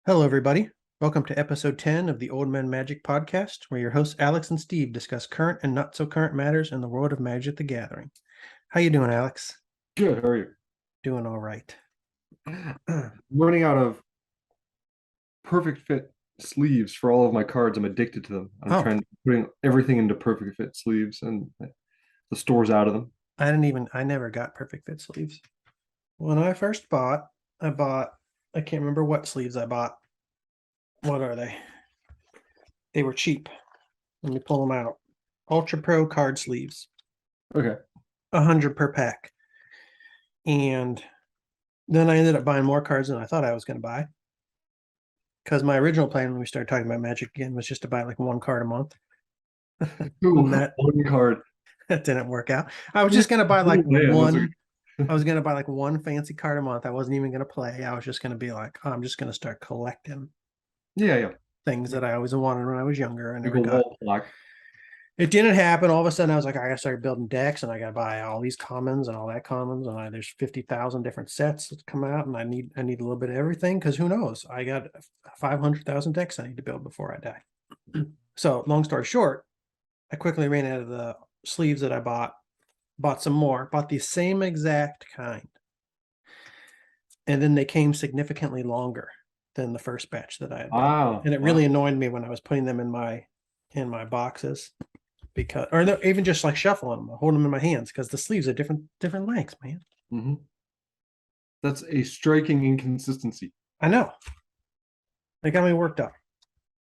Hello, everybody. Welcome to episode 10 of the Old Man Magic podcast, where your hosts Alex and Steve discuss current and not so current matters in the world of Magic the Gathering. How you doing, Alex? Good. How are you? Doing all right. Running out of perfect fit sleeves for all of my cards. I'm addicted to them. I'm Oh, putting everything into perfect fit sleeves, and the store's out of them. I never got perfect fit sleeves. When I first I can't remember what sleeves I bought. What are they? They were cheap. Let me pull them out. Ultra Pro card sleeves, Okay. 100 per pack. And then I ended up buying more cards than I thought I was going to buy. Because my original plan when we started talking about Magic again was just to buy like one card a month. Ooh, And that one card. didn't work out. I was just gonna buy like Oh, man, that's one. I was gonna buy like one fancy card a month. I wasn't even gonna play. I was just gonna be like, oh, I'm just gonna start collecting yeah. things that I always wanted when I was younger. I Big never old got. wall plaque. It didn't happen. All of a sudden, I was like, I gotta start building decks, and I gotta buy all these commons and all that commons, and there's 50,000 different sets that come out, and I need a little bit of everything because who knows? I got 500,000 decks I need to build before I die. So, long story short, I quickly ran out of the sleeves that I bought some more, bought the same exact kind. And then they came significantly longer than the first batch that I had built. Wow. And it Wow. really annoyed me when I was putting them in my boxes because or even just like shuffling them, holding them in my hands because the sleeves are different lengths, man. hmm That's a striking inconsistency. I know. They got me worked up.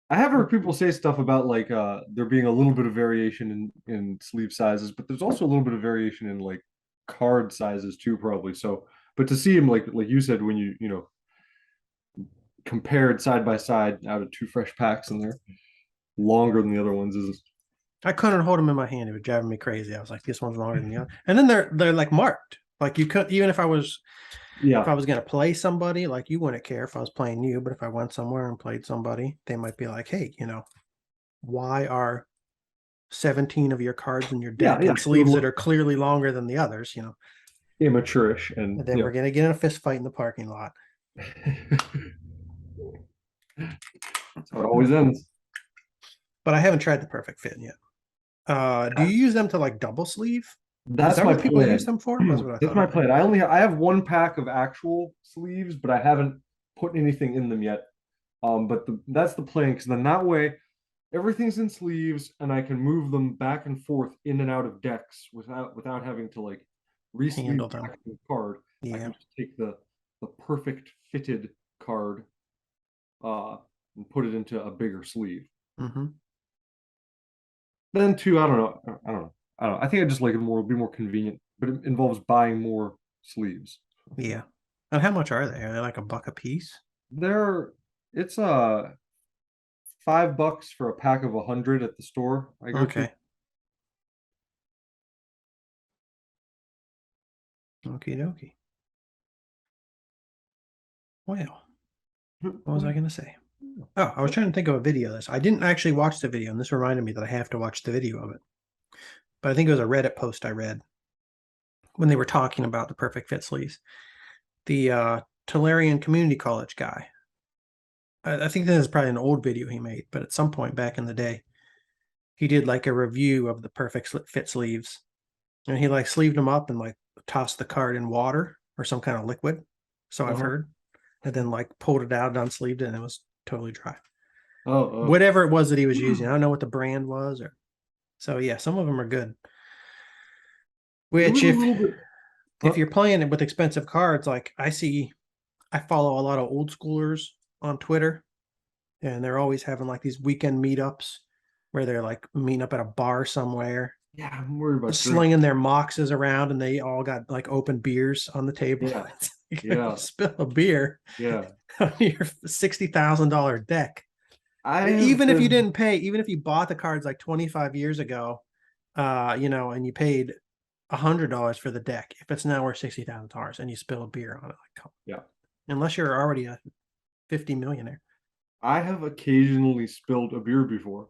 I have heard people say stuff about like there being a little bit of variation in sleeve sizes, but there's also a little bit of variation in like card sizes too, probably. So, but to see them like you said when you compared side by side out of two fresh packs and they're longer than the other ones is I couldn't hold them in my hand. It was driving me crazy. I was like, this one's longer than the other. And then they're like marked. Like you could even if I was yeah. gonna play somebody, like you wouldn't care if I was playing you, but if I went somewhere and played somebody, they might be like, hey, why are 17 of your cards in your Yeah, deck yeah. and sleeves that are clearly longer than the others, Immature-ish and and then we're gonna get in a fist fight in the parking lot. that's how it always ends. But I haven't tried the perfect fit yet. Do you use them to like double sleeve? Is That's that my what people use plan. them for? That's what I That's thought my of. plan. I have one pack of actual sleeves, but I haven't put anything in them yet. But that's the plan because then that way everything's in sleeves and I can move them back and forth in and out of decks without having to like re-sleeve Handle them. back the card. I Yeah. can just take the perfect fitted card and put it into a bigger sleeve. Mm-hmm. Then too, I don't know. I think I just like it more, be more convenient, but it involves buying more sleeves. Yeah. And how much are they? Are they like $1 a piece? There, it's $5 for a pack of 100 at the store I go to. Okay. Okie dokie. Well, what was I gonna say? Oh, I was trying to think of a video of this. I didn't actually watch the video, and this reminded me that I have to watch the video of it. But I think it was a Reddit post I read when they were talking about the perfect fit sleeves. The Tularian Community College guy. I think this is probably an old video he made, but at some point back in the day, he did like a review of the perfect fit sleeves, and he like sleeved them up and like tossed the card in water or some kind of liquid. So I've Uh-huh. heard, and then like pulled it out, unsleeved it, and it was totally dry. Oh, Whatever it was that he was using, I don't know what the brand was, or so yeah, some of them are good. it Which was a little bit. if you're playing it with expensive cards, like I follow a lot of old schoolers on Twitter, and they're always having like these weekend meetups where they're like meeting up at a bar somewhere, Yeah, I'm worried about drinking. slinging their moxes around, and they all got like open beers on the table. Yeah, You yeah, spill a beer yeah. on your $60,000 deck. I have Even if you been. didn't pay, even if you bought the cards like 25 years ago, and you paid $100 for the deck, if it's now worth $60,000 and you spill a beer on it, like, Yeah, unless you're already a 50 millionaire, I have occasionally spilled a beer before.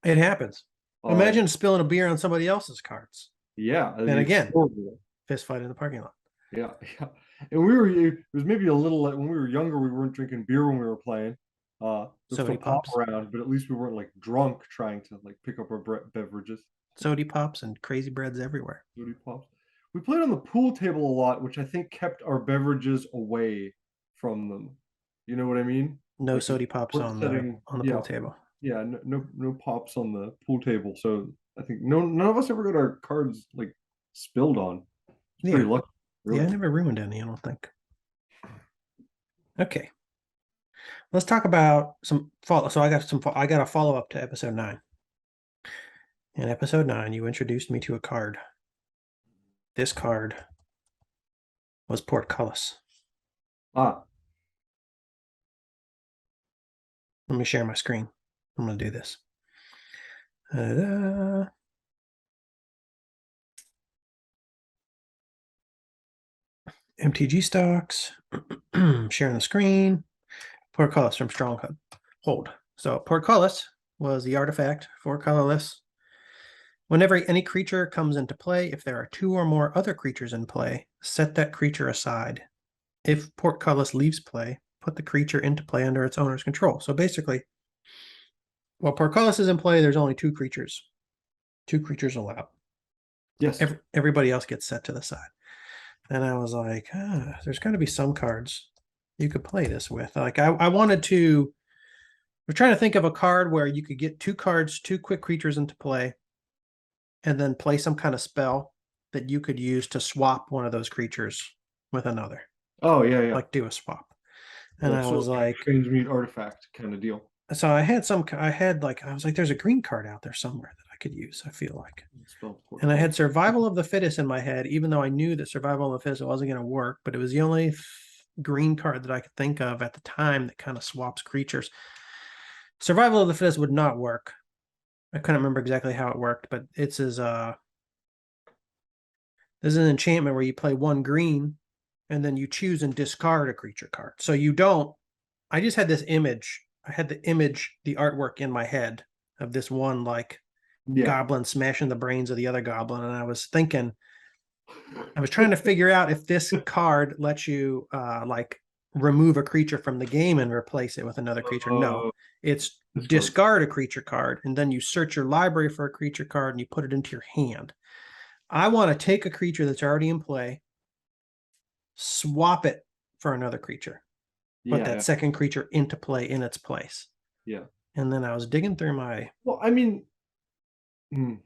it happens. Um, Imagine spilling a beer on somebody else's cards. yeah, Then it's again, horrible. fist fight in the parking lot. Yeah, yeah. And it was maybe a little like when we were younger, we weren't drinking beer when we were playing. There's Sody still pop pops. around, but at least we weren't like drunk trying to like pick up our beverages. Sody pops and crazy breads everywhere. Sody pops. We played on the pool table a lot, which I think kept our beverages away from them. You know what I mean? No Like, 'cause sody pops we're on setting, the pool table. yeah, no pops on the pool table. So I think none of us ever got our cards like spilled on. It's pretty Yeah. lucky, Yeah, I really. never ruined any, I don't think. Okay. Let's talk about some follow. So I got a follow-up to episode 9. In episode 9, you introduced me to a card. This card was Portcullis. Ah, Let me share my screen. I'm going to do this. Ta-da. MTG stocks. Sharing the screen. Portcullis from Stronghold. Hold. So Portcullis was the artifact for colorless. Whenever any creature comes into play, if there are 2 or more other creatures in play, set that creature aside. If Portcullis leaves play, put the creature into play under its owner's control. So basically, while Portcullis is in play, there's only 2 creatures. 2 creatures allowed. yes. Everybody else gets set to the side. And I was like, there's got to be some cards you could play this with. Like I wanted to. We're trying to think of a card where you could get 2 cards, 2 quick creatures into play, and then play some kind of spell that you could use to swap one of those creatures with another. Oh yeah. Like do a swap. And I was like, transmute artifact kind of deal. so I was like, there's a green card out there somewhere that I could use, I feel like. And I had Survival of the Fittest in my head, even though I knew that Survival of the Fittest wasn't going to work, but it was the only green card that I could think of at the time that kind of swaps creatures. Survival of the Fittest would not work. I couldn't remember exactly how it worked, but this is an enchantment where you play 1 green and then you choose and discard a creature card. So you don't. I just had this image. I had the artwork in my head of this one like goblin smashing the brains of the other goblin, and I was thinking, I was trying to figure out if this card lets you like remove a creature from the game and replace it with another creature. No, it's discard a creature card, and then you search your library for a creature card and you put it into your hand. I want to take a creature that's already in play, swap it for another creature, put that second creature into play in its place. Yeah. And then I was digging through my. Well, I mean, I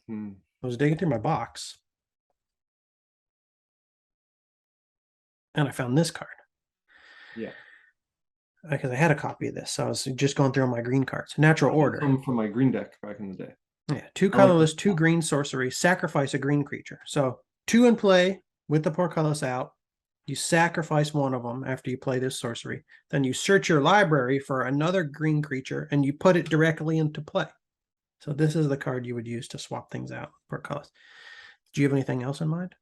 was digging through my box, and I found this card. Yeah. Because I had a copy of this, so I was just going through my green cards. Natural Order. From my green deck back in the day. Yeah, 2 colorless, 2 green sorcery. Sacrifice a green creature. So 2 in play with the Portcullis out. You sacrifice one of them after you play this sorcery. Then you search your library for another green creature and you put it directly into play. So this is the card you would use to swap things out for colors. Do you have anything else in mind?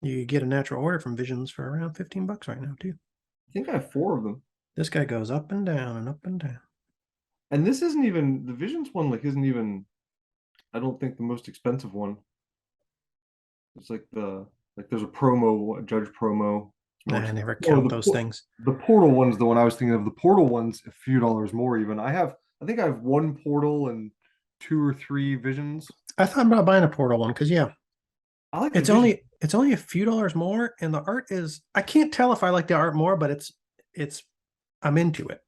You get a Natural Order from Visions for around $15 right now too. I think I have 4 of them. This guy goes up and down and up and down. And this isn't even the Visions one. Like, isn't even. I don't think the most expensive one. It's like there's a promo, a Judge promo. I never count those things. The Portal one's the one I was thinking of. The Portal one's a few dollars more even. I think I have 1 Portal and 2 or 3 Visions. I thought about buying a Portal one because I like it's only a few dollars more, and the art is, I can't tell if I like the art more, but it's I'm into it.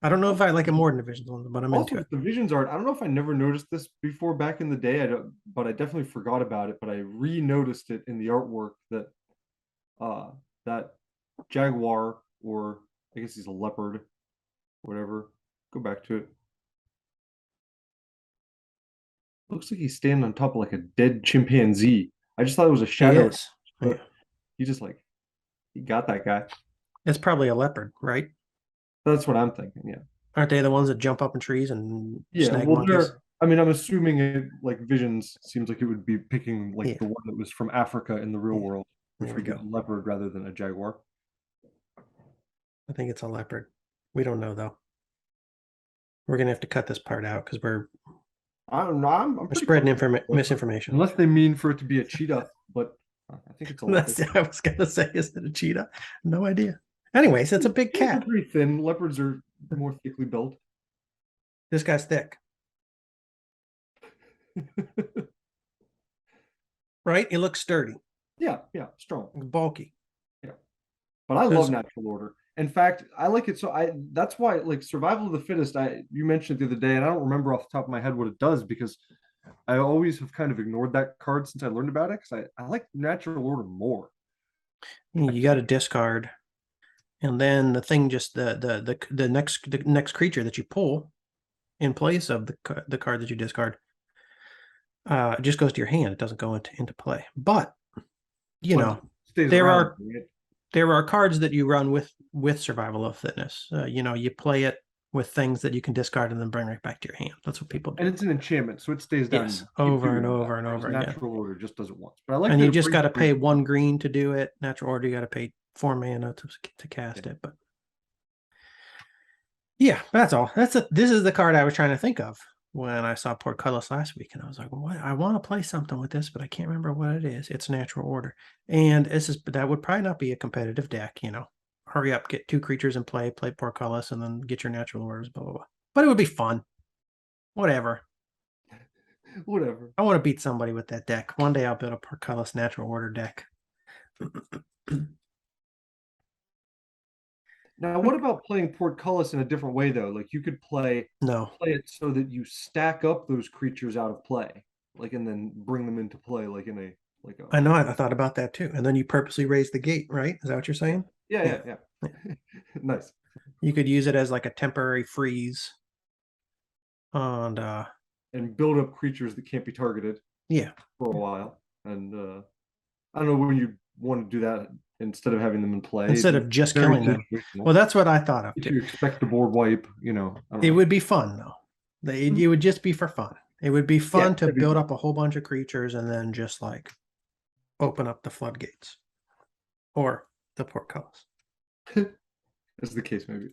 I don't know if I like it more than the Visions one, but I'm into it. The Visions art, I don't know if I never noticed this before back in the day. But I definitely forgot about it. But I re-noticed it in the artwork that that jaguar, or I guess he's a leopard, whatever. Go back to it. Looks like he's standing on top of like a dead chimpanzee. I just thought it was a shadow. But he just he got that guy. It's probably a leopard, right? That's what I'm thinking. Yeah. Aren't they the ones that jump up in trees and snag monkeys? I mean, I'm assuming it like Visions seems like it would be picking like the one that was from Africa in the real world, which would get a leopard rather than a jaguar. I think it's a leopard. We don't know though. We're gonna have to cut this part out because I don't know. I'm We're pretty spreading comfortable. misinformation. Unless they mean for it to be a cheetah, but I think it's a leopard. I was gonna say, is it a cheetah? No idea. Anyways, it's a big Cheetahs are cat. pretty thin. Leopards are more thickly built. This guy's thick, right? He looks sturdy, Yeah, strong. bulky. Yeah, but I love Does natural order. In fact, I like it so I that's why like survival of the fittest. You mentioned it the other day, and I don't remember off the top of my head what it does because I always have kind of ignored that card since I learned about it because I like natural order more. you got to discard, and then the thing just the next creature that you pull in place of the card that you discard just goes to your hand. It doesn't go into play. But you But know, stays there around, are right? there are cards that you run with survival of fitness. You know, you play it with things that you can discard and then bring right back to your hand. That's what people do. And it's an enchantment, so it stays down. Yes, You keep over and doing that, over and whereas over again. natural order just does it once. But I like And that you it just brings got to pay creatures. 1 green to do it. Natural order, you got to pay 4 mana to cast Yeah. it. But yeah, that's all. This is the card I was trying to think of when I saw Portcullis last week, and I was like, "What? I want to play something with this, but I can't remember what it is." It's natural order, and that would probably not be a competitive deck. You know, hurry up, get 2 creatures in play Portcullis, and then get your natural orders. Blah blah blah. But it would be fun. Whatever. Whatever. I want to beat somebody with that deck. One day I'll build a Portcullis natural order deck. Now, what about playing portcullis in a different way though? Like you could play No, it so that you stack up those creatures out of play, like and then bring them into play, like in a like a I know. I thought about that too. And then you purposely raise the gate, right? Is that what you're saying? yeah. Nice. You could use it as like a temporary freeze. And And build up creatures that can't be targeted yeah, for a while. And I don't know when you want to do that instead of having them in play. instead of just Very killing them. situational. Well, that's what I thought of If too. you expect the board wipe, I don't It know. would be fun though. It would just be for fun. It would be fun to that'd be build fun. up a whole bunch of creatures and then just like open up the floodgates or the portcullis. As the case may be.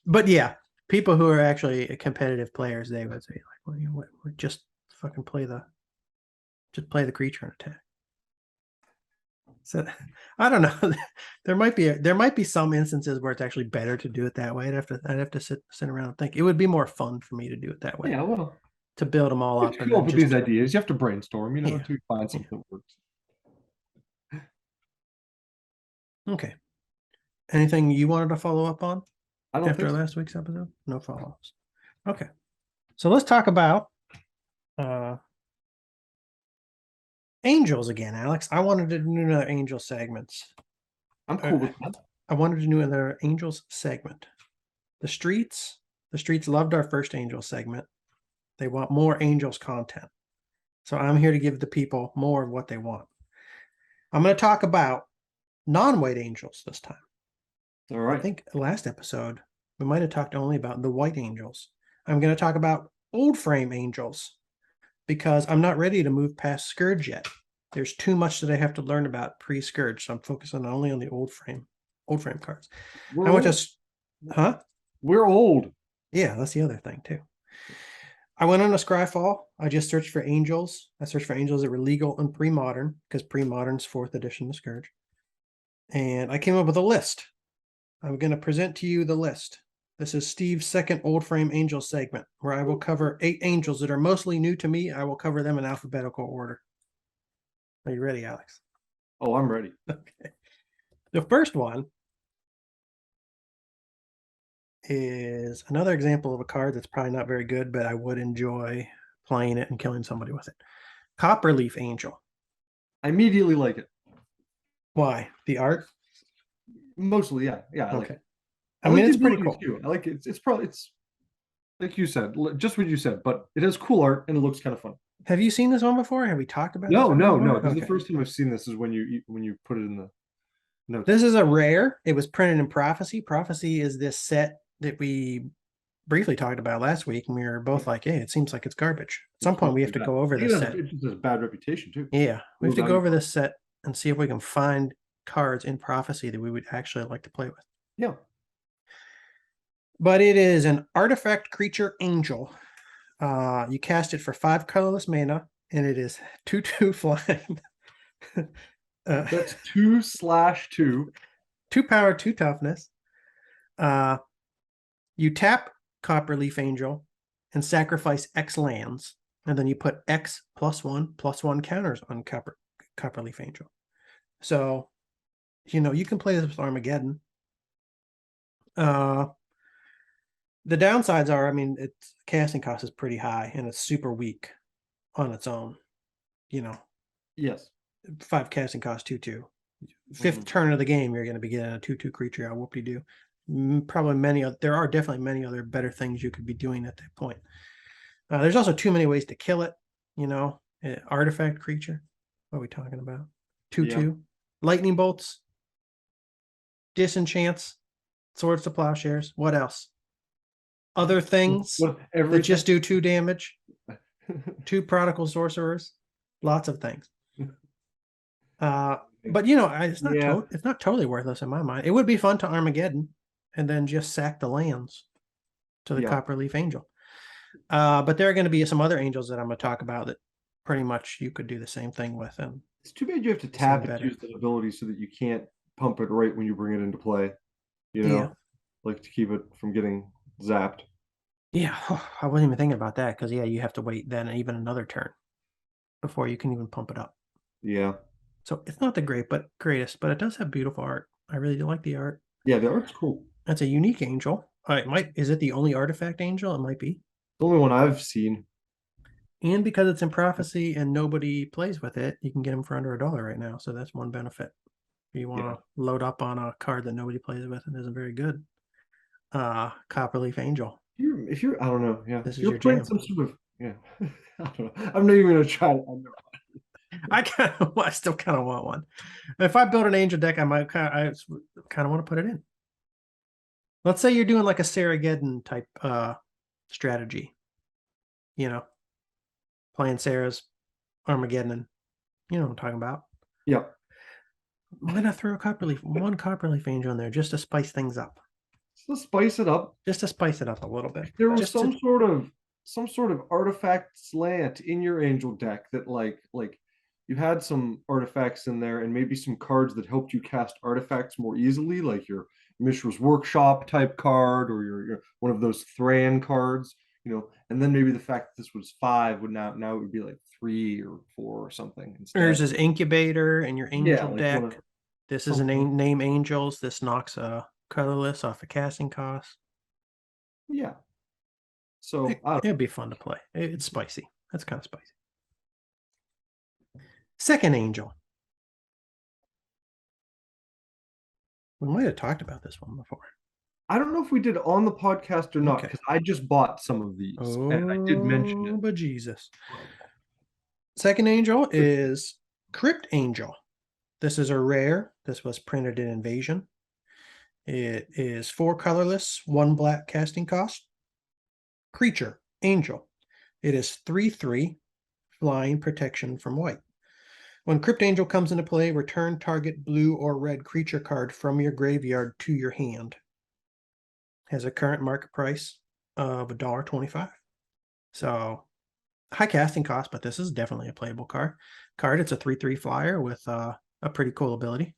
But yeah, people who are actually competitive players, they would say like, "Well, you know what? Just fucking play the creature and attack." So I don't know. There might be some instances where it's actually better to do it that way. I'd have to sit around and think. It would be more fun for me to do it that way. Yeah, well, To build them all you up have to and come then up with just these ideas. You have to brainstorm, Yeah. until you find something that works. Okay. Anything you wanted to follow up on I don't after think so. last week's episode? No follow-ups. Okay. So let's talk about angels again, Alex. I wanted to do another angel segments. I'm cool with that. I wanted to do another angels segment. The streets loved our first angel segment. They want more angels content. So I'm here to give the people more of what they want. I'm going to talk about non-white angels this time. All right. I think last episode we might have talked only about the white angels. I'm going to talk about old frame angels because I'm not ready to move past Scourge yet. There's too much that I have to learn about pre-Scourge, so I'm focusing only on the old frame cards. We're I want old. to, huh? We're old. Yeah, that's the other thing too. I went on a Scryfall. I just searched for angels. I searched for angels that were legal and pre-modern because pre-modern's 4th edition of Scourge. And I came up with a list. I'm going to present to you the list. This is Steve's second old frame angel segment where I will cover 8 angels that are mostly new to me. I will cover them in alphabetical order. Are you ready, Alex? Oh, I'm ready. Okay. The first one is another example of a card that's probably not very good, but I would enjoy playing it and killing somebody with it. Copperleaf Angel. I immediately like it. Why? The art? Mostly, yeah. I like Okay. it. I mean, like it's the pretty abilities, cool. too. I like it. It's probably like you said, just what you said, but it has cool art and it looks kind of fun. Have you seen this one before? Have we talked about this No. one before? This is Okay. the first time I've seen this is when you put it in the notes. This is a rare. It was printed in Prophecy. Prophecy is this set that we briefly talked about last week, and we were both like, "Hey, it seems like it's garbage." At some point, we have to go over this set. It just has bad reputation too. Yeah, we have to Low go over value. this set and see if we can find cards in Prophecy that we would actually like to play with. Yeah. But it is an artifact creature angel. You cast it for 5 colorless mana, and it is 2/2 flying. That's 2/2. 2 power, 2 toughness. You tap Copperleaf Angel and sacrifice X lands, and then you put X +1/+1 counters on Copperleaf Angel. So, you can play this with Armageddon. The downsides are, its casting cost is pretty high, and it's super weak on its own. Yes. 5 casting cost, 2/2. 5th turn of the game, you're going to be getting a 2/2 creature out. Whoop-de-doo. Probably there are definitely many other better things you could be doing at that point. There's also too many ways to kill it. Artifact creature. What are we talking about? 2/2. Lightning bolts. Disenchants. Swords to plowshares. What else? Other things that just do 2 damage. 2 prodigal sorcerers. Lots of things. But it's not totally worthless in my mind. It would be fun to Armageddon and then just sack the lands to the Copperleaf Angel. But there are going to be some other angels that I'm going to talk about that pretty much you could do the same thing with. And it's too bad you have to tap and use that ability so that you can't pump it right when you bring it into play. Like to keep it from getting zapped. Yeah, I wasn't even thinking about that because you have to wait then even another turn before you can even pump it up. Yeah. So it's not the greatest, but it does have beautiful art. I really do like the art. Yeah, the art's cool. That's a unique angel. Is it the only artifact angel? It might be. The only one I've seen. And because it's in Prophecy and nobody plays with it, you can get them for under $1 right now. So that's one benefit. If you want to load up on a card that nobody plays with and isn't very good. Copperleaf Angel. If you're I don't know. Yeah. This is you're your playing jam. some sort of I don't know. I'm not even gonna try it. I still kind of want one. If I build an angel deck, I kind of want to put it in. Let's say you're doing like a Sarageddon type strategy. Playing Sarah's Armageddon. You know what I'm talking about. Yeah. Why not throw one Copperleaf Angel in there just to spice things up? Just to spice it up. Just to spice it up a little bit. If there was some sort of artifact slant in your angel deck that like you had some artifacts in there and maybe some cards that helped you cast artifacts more easily, like your Mishra's Workshop type card or your one of those Thran cards, and then maybe the fact that this was 5 would now it would be like 3 or 4 or something instead. There's this Incubator in your angel deck. This is a name angels. This knocks a colorless off a casting cost. Yeah. So it'd be fun to play. It's spicy. That's kind of spicy. Second angel. We might have talked about this one before. I don't know if we did on the podcast or not, because I just bought some of these and I did mention it. But Jesus. Second angel is Crypt Angel. This is a rare. This was printed in Invasion. It is 4 colorless, 1 black casting cost. Creature, angel. It is 3/3, flying protection from white. When Crypt Angel comes into play, return target blue or red creature card from your graveyard to your hand. Has a current market price of $1.25. So high casting cost, but this is definitely a playable card. It's a 3/3 flyer with a pretty cool ability.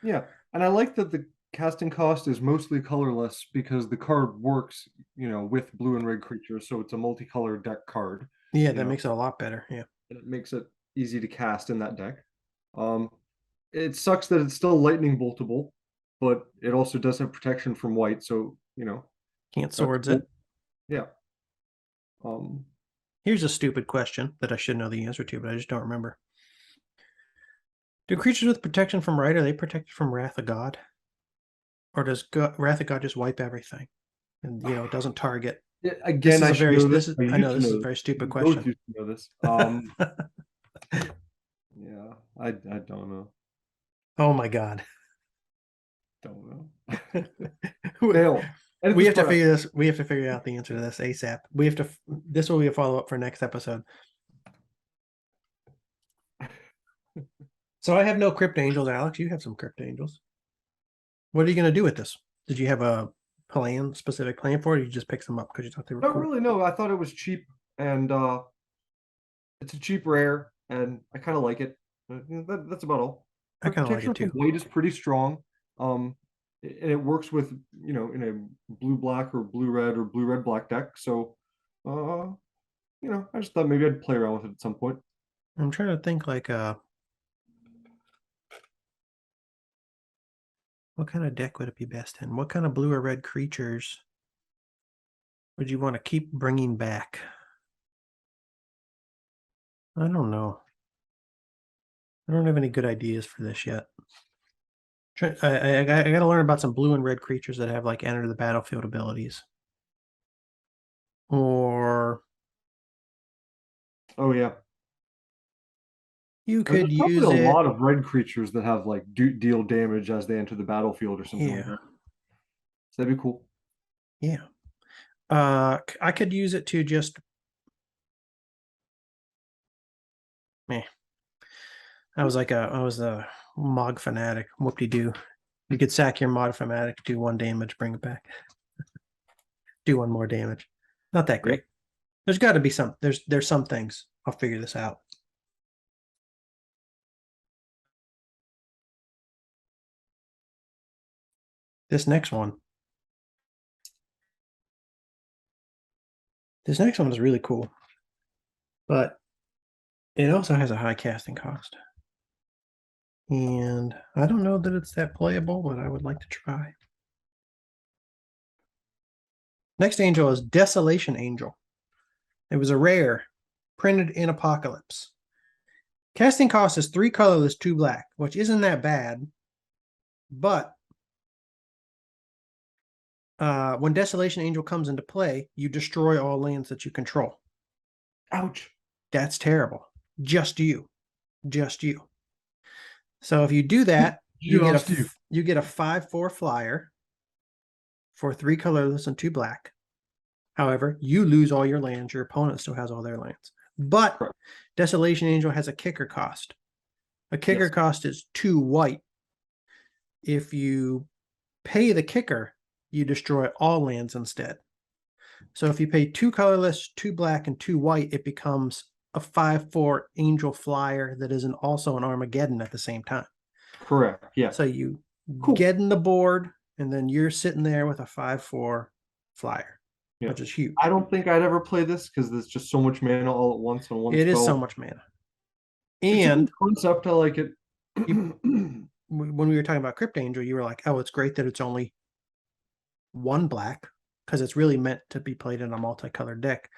Yeah, and I like that the casting cost is mostly colorless because the card works, with blue and red creatures, so it's a multicolored deck card. Yeah, that makes it a lot better. Yeah, and it makes it easy to cast in that deck. It sucks that it's still lightning boltable, but it also does have protection from white, so can't swords it. Yeah. Here's a stupid question that I should know the answer to, but I just don't remember. Do creatures with protection from white, are they protected from Wrath of God? Or does Wrath of God just wipe everything? And it doesn't target. Again, I know this is a very stupid question. Both used to know this. Yeah, I don't know. Oh my God. Don't know. We have to figure this. We have to figure out the answer to this ASAP. This will be a follow-up for next episode. So I have no Crypt Angels, Alex. You have some Crypt Angels. What are you going to do with this? Did you have a specific plan for it, or you just picked them up because you thought they were cool? Not really, no. I thought it was cheap. and it's a cheap rare, and I kind of like it. That's about all. I kind of like Protection it from too. white is pretty strong. And it works with, in a blue black or blue red or blue red black deck. So, I just thought maybe I'd play around with it at some point. I'm trying to think like what kind of deck would it be best in? What kind of blue or red creatures would you want to keep bringing back? I don't know. I don't have any good ideas for this yet. I got to learn about some blue and red creatures that have like enter the battlefield abilities. Or Oh yeah, you and could there's probably use a it. lot of red creatures that have like deal damage as they enter the battlefield or something like Yeah. that. So that'd be cool. Yeah. I could use it to just meh. I was a Mog fanatic. Whoop-de-doo. You could sack your Mod fanatic, do 1 damage, bring it back. Do 1 more damage. Not that great. Yep. There's got to be some. There's some things. I'll figure this out. This next one. This next one is really cool. But it also has a high casting cost. And I don't know that it's that playable, but I would like to try. Next angel is Desolation Angel. It was a rare, printed in Apocalypse. Casting cost is 3 colorless, 2 black, which isn't that bad. But when Desolation Angel comes into play, you destroy all lands that you control. Ouch. That's terrible. Just you. Just you. So if you do that, you get a 5/4 flyer for 3 colorless and 2 black. However, you lose all your lands. Your opponent still has all their lands. But Correct. Desolation Angel has a kicker cost. A kicker cost is 2 white. If you pay the kicker, you destroy all lands instead. So if you pay 2 colorless, 2 black, and 2 white, it becomes a 5/4 angel flyer that is also an Armageddon at the same time. Correct. Yeah. So you Cool. get in the board, and then you're sitting there with a 5/4 flyer, Yeah. which is huge. I don't think I'd ever play this because there's just so much mana all at once on one It spell. is so much mana. It's a cool And concept. I like it. when we were talking about Crypt Angel, you were like, oh, it's great that it's only 1 black because it's really meant to be played in a multicolored deck.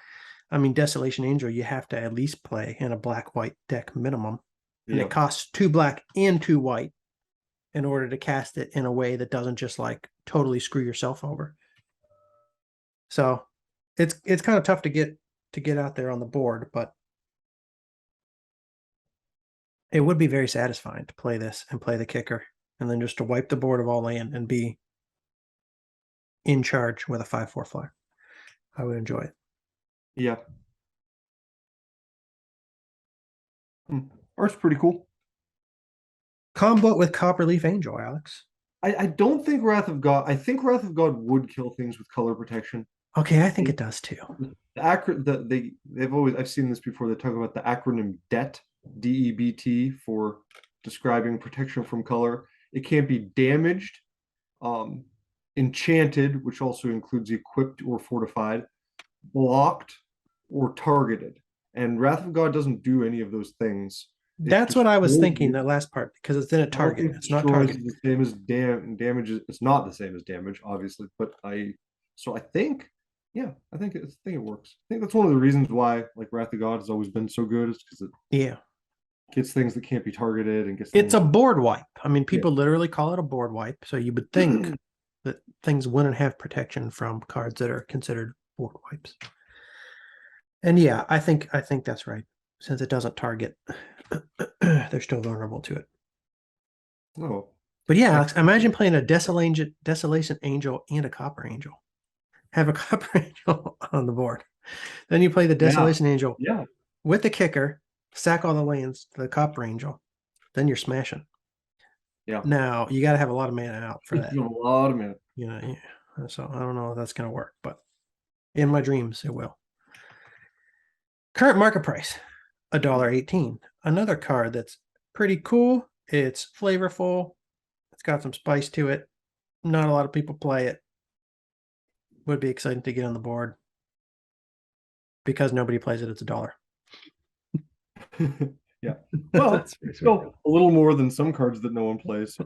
I mean, Desolation Angel, you have to at least play in a black-white deck minimum. And Yeah. it costs 2 black and 2 white in order to cast it in a way that doesn't just like totally screw yourself over. So it's kind of tough to get out there on the board, but it would be very satisfying to play this and play the kicker and then just to wipe the board of all land and be in charge with a 5/4 flyer. I would enjoy it. Yeah. Art's pretty cool. Combo with Copperleaf Angel, Alex. I don't think Wrath of God. I think Wrath of God would kill things with color protection. Okay, I think it does too. They've always, I've seen this before. They talk about the acronym DEBT, DEBT, for describing protection from color. It can't be damaged, enchanted, which also includes equipped or fortified, blocked, or targeted. And Wrath of God doesn't do any of those things. That's what I was thinking, that last part, because it's in a target. It's not target. The same as damage. It's not the same as damage, obviously, but I think, yeah, I think it works. I think that's one of the reasons why like Wrath of God has always been so good, is because it gets things that can't be targeted and gets it's things. a board wipe. I mean, people literally call it a board wipe. So you would think that things wouldn't have protection from cards that are considered board wipes. And yeah, I think that's right. Since it doesn't target, they're still vulnerable to it. Oh, But yeah, Alex, imagine playing a Desolation Angel and a Copper Angel. Have a Copper Angel on the board. Then you play the Desolation Angel with the kicker, sack all the lands to the Copper Angel. Then you're smashing. Yeah. Now you got to have a lot of mana out for that. A lot of mana. You know, yeah. So I don't know if that's going to work, but in my dreams it will. Current market price, $1.18. Another card that's pretty cool. It's flavorful. It's got some spice to it. Not a lot of people play it. Would be exciting to get on the board. Because nobody plays it, it's $1. Yeah. Well, That's it's still a little more than some cards that no one plays.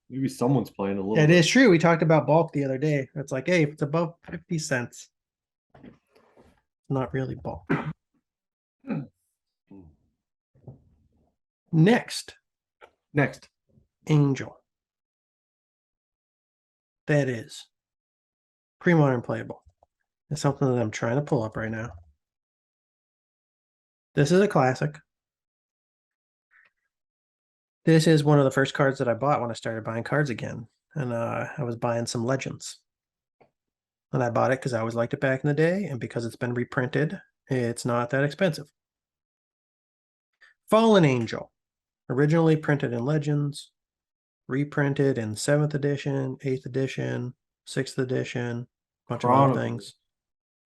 Maybe someone's playing a little It bit. is true. We talked about bulk the other day. It's like, hey, if it's above 50 cents, it's not really bulk. Next, Angel. That is Premodern playable. It's something that I'm trying to pull up right now. This is a classic. This is one of the first cards that I bought when I started buying cards again. And I was buying some Legends. And I bought it because I always liked it back in the day. And because it's been reprinted, it's not that expensive. Fallen Angel. Originally printed in Legends. Reprinted in 7th edition, 8th edition, 6th edition, bunch of other things.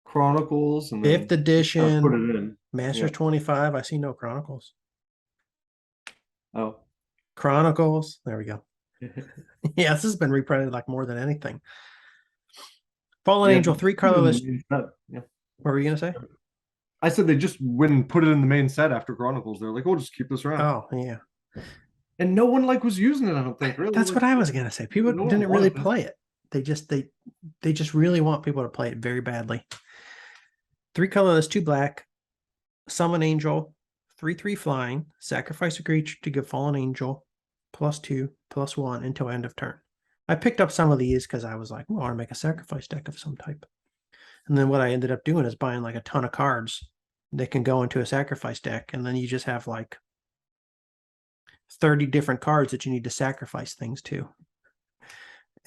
Chronicles and then 5th edition, put it in. Masters 25. I see no Chronicles. Oh. Chronicles. There we go. Yeah, this has been reprinted like more than anything. Fallen Angel, 3 colorless. Yeah. What were you gonna say? I said they just went and put it in the main set after Chronicles. They're like, "Oh, just keep this around." Oh, yeah. And no one was using it. I don't think. Really, That's what I was gonna say. People didn't really play it. They just really want people to play it very badly. 3 colorless, 2 black. Summon Angel, 3/3 flying. Sacrifice a creature to give Fallen Angel +2/+1 until end of turn. I picked up some of these because I was like, well, I want to make a sacrifice deck of some type. And then what I ended up doing is buying like a ton of cards that can go into a sacrifice deck. And then you just have like 30 different cards that you need to sacrifice things to.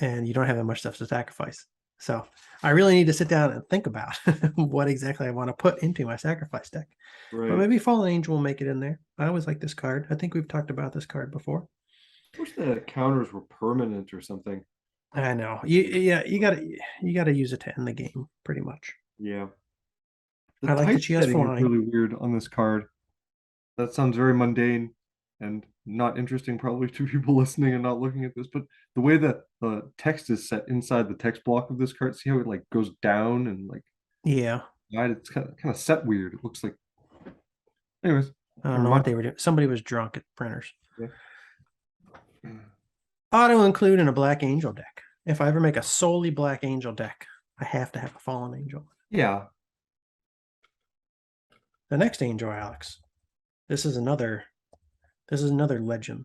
And you don't have that much stuff to sacrifice. So I really need to sit down and think about what exactly I want to put into my sacrifice deck. Right. But maybe Fallen Angel will make it in there. I always like this card. I think we've talked about this card before. I wish the counters were permanent or something. I know. You gotta use it to end the game, pretty much. Yeah. I like that she has flying. Is really weird on this card. That sounds very mundane and not interesting probably to people listening and not looking at this, but the way that the text is set inside the text block of this card, see how it like goes down and like it's kind of set weird. It looks like, anyways, I don't know what they were doing. Somebody was drunk at printers. Yeah. Auto include in a Black Angel deck. If I ever make a solely Black Angel deck, I have to have a Fallen Angel. Yeah. The next Angel, Alex. This is another legend.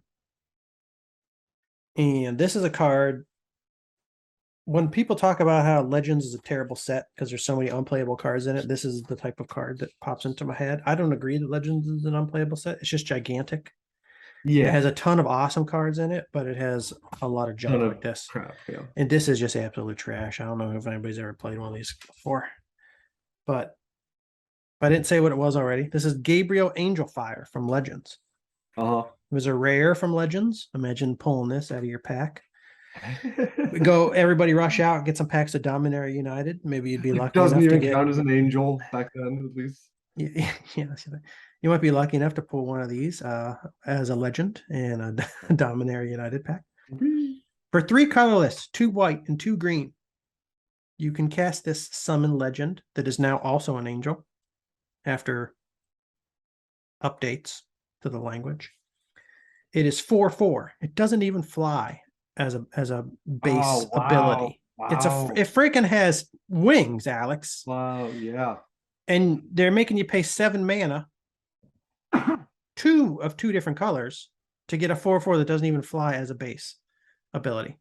And this is a card. When people talk about how Legends is a terrible set because there's so many unplayable cards in it, this is the type of card that pops into my head. I don't agree that Legends is an unplayable set. It's just gigantic. Yeah. It has a ton of awesome cards in it, but it has a lot of junk like this. Crap, yeah. And this is just absolute trash. I don't know if anybody's ever played one of these before. But I didn't say what it was already. This is Gabriel Angelfire from Legends. It was a rare from Legends. Imagine pulling this out of your pack. Everybody rush out, get some packs of Dominaria United. Maybe you'd be lucky. Doesn't even count as an angel back then, at least. Yeah, you might be lucky enough to pull one of these as a legend and a Dominaria United pack. For 3 colorless, 2 white, and 2 green, you can cast this summon legend that is now also an angel after updates to the language. It is 4/4. It doesn't even fly as a base ability. Wow. It freaking has wings, Alex. Wow, yeah. And they're making you pay 7 mana, 2 of 2 different colors, to get a 4/4 that doesn't even fly as a base ability.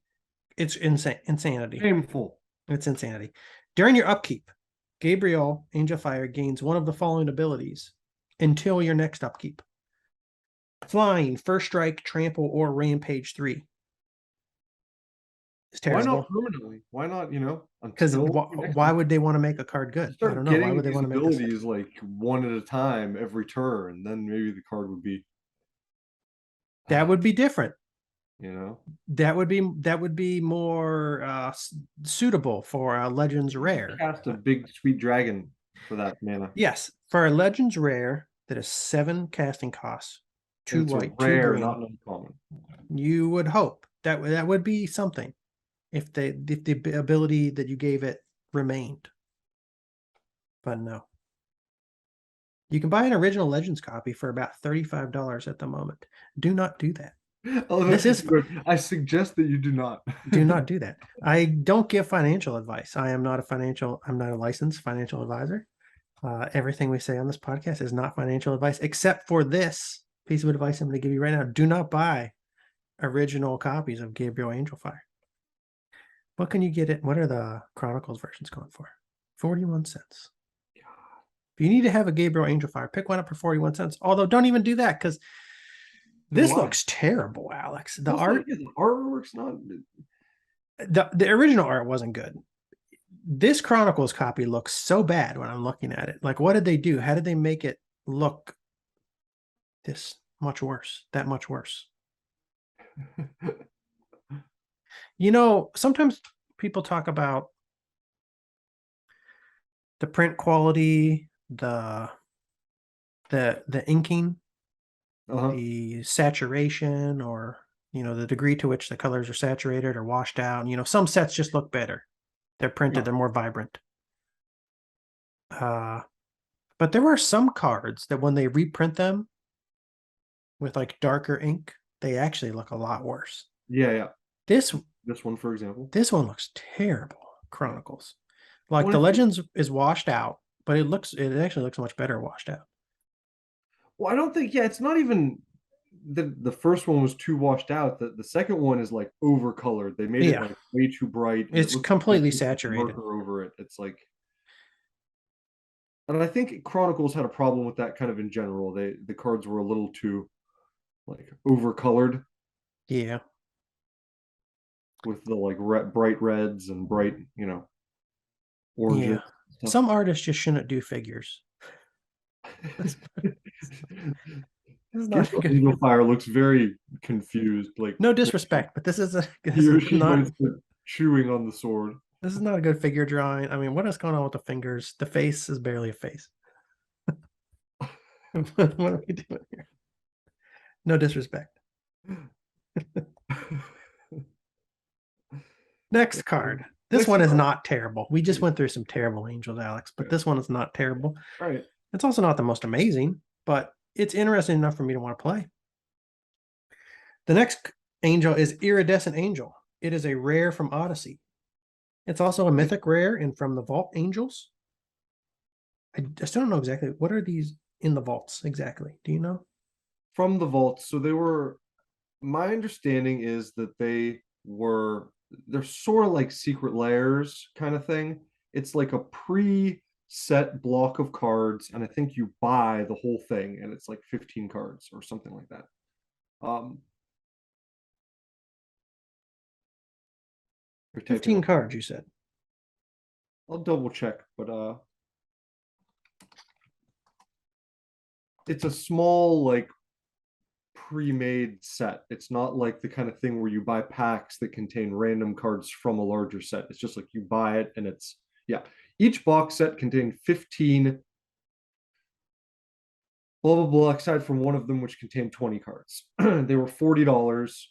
It's insanity. Painful. It's insanity. During your upkeep, Gabriel Angelfire gains one of the following abilities until your next upkeep: Flying, First Strike, Trample, or Rampage 3. It's terrible. Why not permanently? Why not, because why would they want to make a card good? I don't know. Why would they want to make abilities like one at a time every turn? Then maybe the card would be. That would be different. That would be more suitable for a Legends rare. Cast a big sweet dragon. for that mana. Yes, for a Legends rare that is 7 casting costs, And 2 it's a white, 2 rare, green. not an uncommon. You would hope that would be something if the ability that you gave it remained. But no. You can buy an original Legends copy for about $35 at the moment. Do not do that. Oh, This is I suggest that you do not. do not do that. I don't give financial advice. I'm not a licensed financial advisor. Everything we say on this podcast is not financial advice, except for this piece of advice I'm going to give you right now. Do not buy original copies of Gabriel Angelfire. What can you get it? What are the Chronicles versions going for? 41 cents. If you need to have a Gabriel Angelfire, pick one up for 41 cents. Although don't even do that because this looks terrible, Alex. The artwork's not. The original art wasn't good. This Chronicles copy looks so bad when I'm looking at it. Like, what did they do? How did they make it look this much worse? That much worse? You know, sometimes people talk about the print quality, the inking, the saturation, or the degree to which the colors are saturated or washed out. Some sets just look better. They're printed, they're more vibrant. But there are some cards that when they reprint them with like darker ink, they actually look a lot worse. Yeah. This one, for example. This one looks terrible. Chronicles. Like the Legends is washed out, but it actually looks much better washed out. Well, I don't think, it's not even the first one was too washed out. The second one is like overcolored. They made it like way too bright. It's completely saturated. Over it. It's like, and I think Chronicles had a problem with that kind of in general. The cards were a little too like overcolored. Yeah. With the like bright reds and bright, oranges. Yeah. Some artists just shouldn't do figures. Fire looks very confused. Like, no disrespect, but this is not chewing on the sword. This is not a good figure drawing. I mean, what is going on with the fingers? The face is barely a face. What are we doing here? No disrespect. Next card. This one is not terrible. We just went through some terrible angels, Alex, but this one is not terrible. All right. It's also not the most amazing, but it's interesting enough for me to want to play. The next angel is Iridescent Angel. It is a rare from Odyssey. It's also a mythic rare and from the Vault Angels. I just don't know exactly. What are these in the vaults exactly? Do you know? From the vaults. So my understanding is that they're sort of like secret layers kind of thing. It's like a pre-set block of cards, and I think you buy the whole thing, and it's like 15 cards or something like that. 15 cards, you said. I'll double check, but it's a small like pre-made set. It's not like the kind of thing where you buy packs that contain random cards from a larger set. It's just like you buy it, and it's each box set contained 15 blah blah blah, aside from one of them which contained 20 cards. They were $40,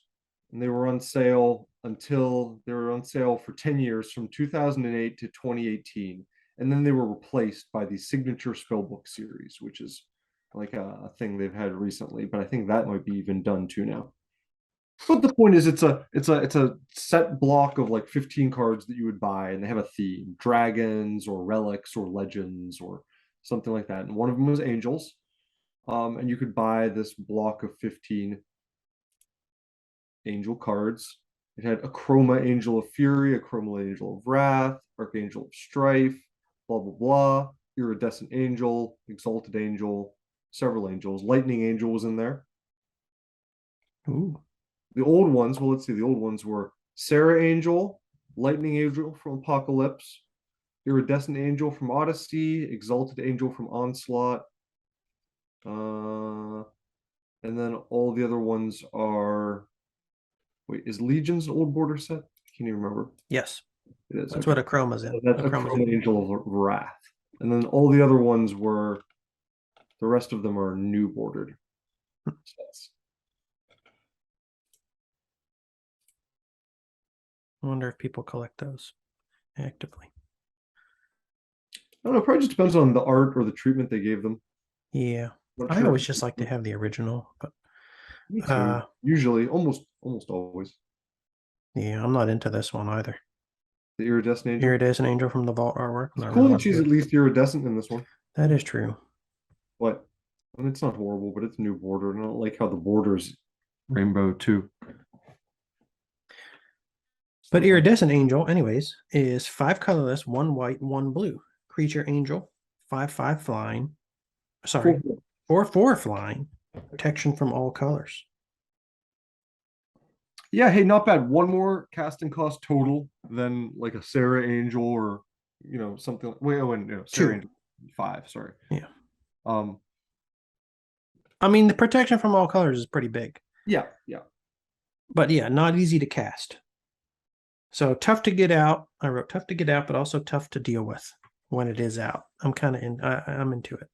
and they were on sale for 10 years, from 2008 to 2018, and then they were replaced by the Signature Spellbook series, which is like a thing they've had recently, but I think that might be even done too now. But the point is, it's a set block of like 15 cards that you would buy, and they have a theme: dragons or relics or legends or something like that. And one of them was angels, and you could buy this block of 15 angel cards. It had a Chroma Angel of Fury, a Chroma Angel of Wrath, Archangel of Strife, blah blah blah, Iridescent Angel, Exalted Angel, several angels. Lightning Angel was in there. Ooh. The old ones, well, let's see. The old ones were Sarah Angel, Lightning Angel from Apocalypse, Iridescent Angel from Odyssey, Exalted Angel from Onslaught, and then all the other ones are. Wait, is Legion's an old border set? Can you remember? Yes. It is. That's what a Chroma's in. That's a Chroma Angel of Wrath. And then all the other ones were, the rest of them are new bordered sets. I wonder if people collect those actively. I don't know, probably just depends on the art or the treatment they gave them. Yeah. Not I sure. always just like to have the original, but Me too. Usually, almost always. yeah, I'm not into this one either. The iridescent angel. Here it is, an angel from the vault artwork. It's Not cool really that she's into at it. least iridescent in this one. That is true. But I mean, it's not horrible, but it's a new border, and I don't like how the border's rainbow too. But iridescent angel, anyways, is 5 colorless, 1 white, 1 blue. Creature angel, 5/5 flying. Sorry, 4/4 flying. Protection from all colors. Yeah, hey, not bad. One more casting cost total than like a Sarah Angel or something. Wait, oh, and Sarah 2. Angel 5. Sorry. Yeah. Um. I mean, the protection from all colors is pretty big. Yeah. Yeah. But yeah, not easy to cast. So tough to get out. I wrote tough to get out, but also tough to deal with when it is out. I'm kind of in. I'm into it.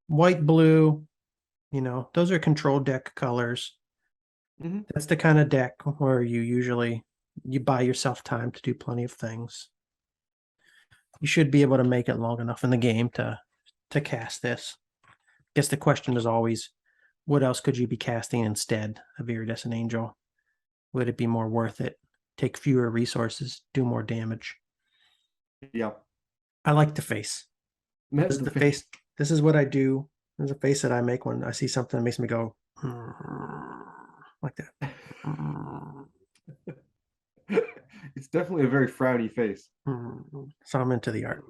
White, blue. Those are control deck colors. Mm-hmm. That's the kind of deck where you buy yourself time to do plenty of things. You should be able to make it long enough in the game to cast this. I guess the question is always, what else could you be casting instead of Iridescent Angel? Would it be more worth it? Take fewer resources, do more damage. Yeah. I like the face. This is the face. This is what I do. There's a face that I make when I see something that makes me go like that. It's definitely a very frowny face. So I'm into the art.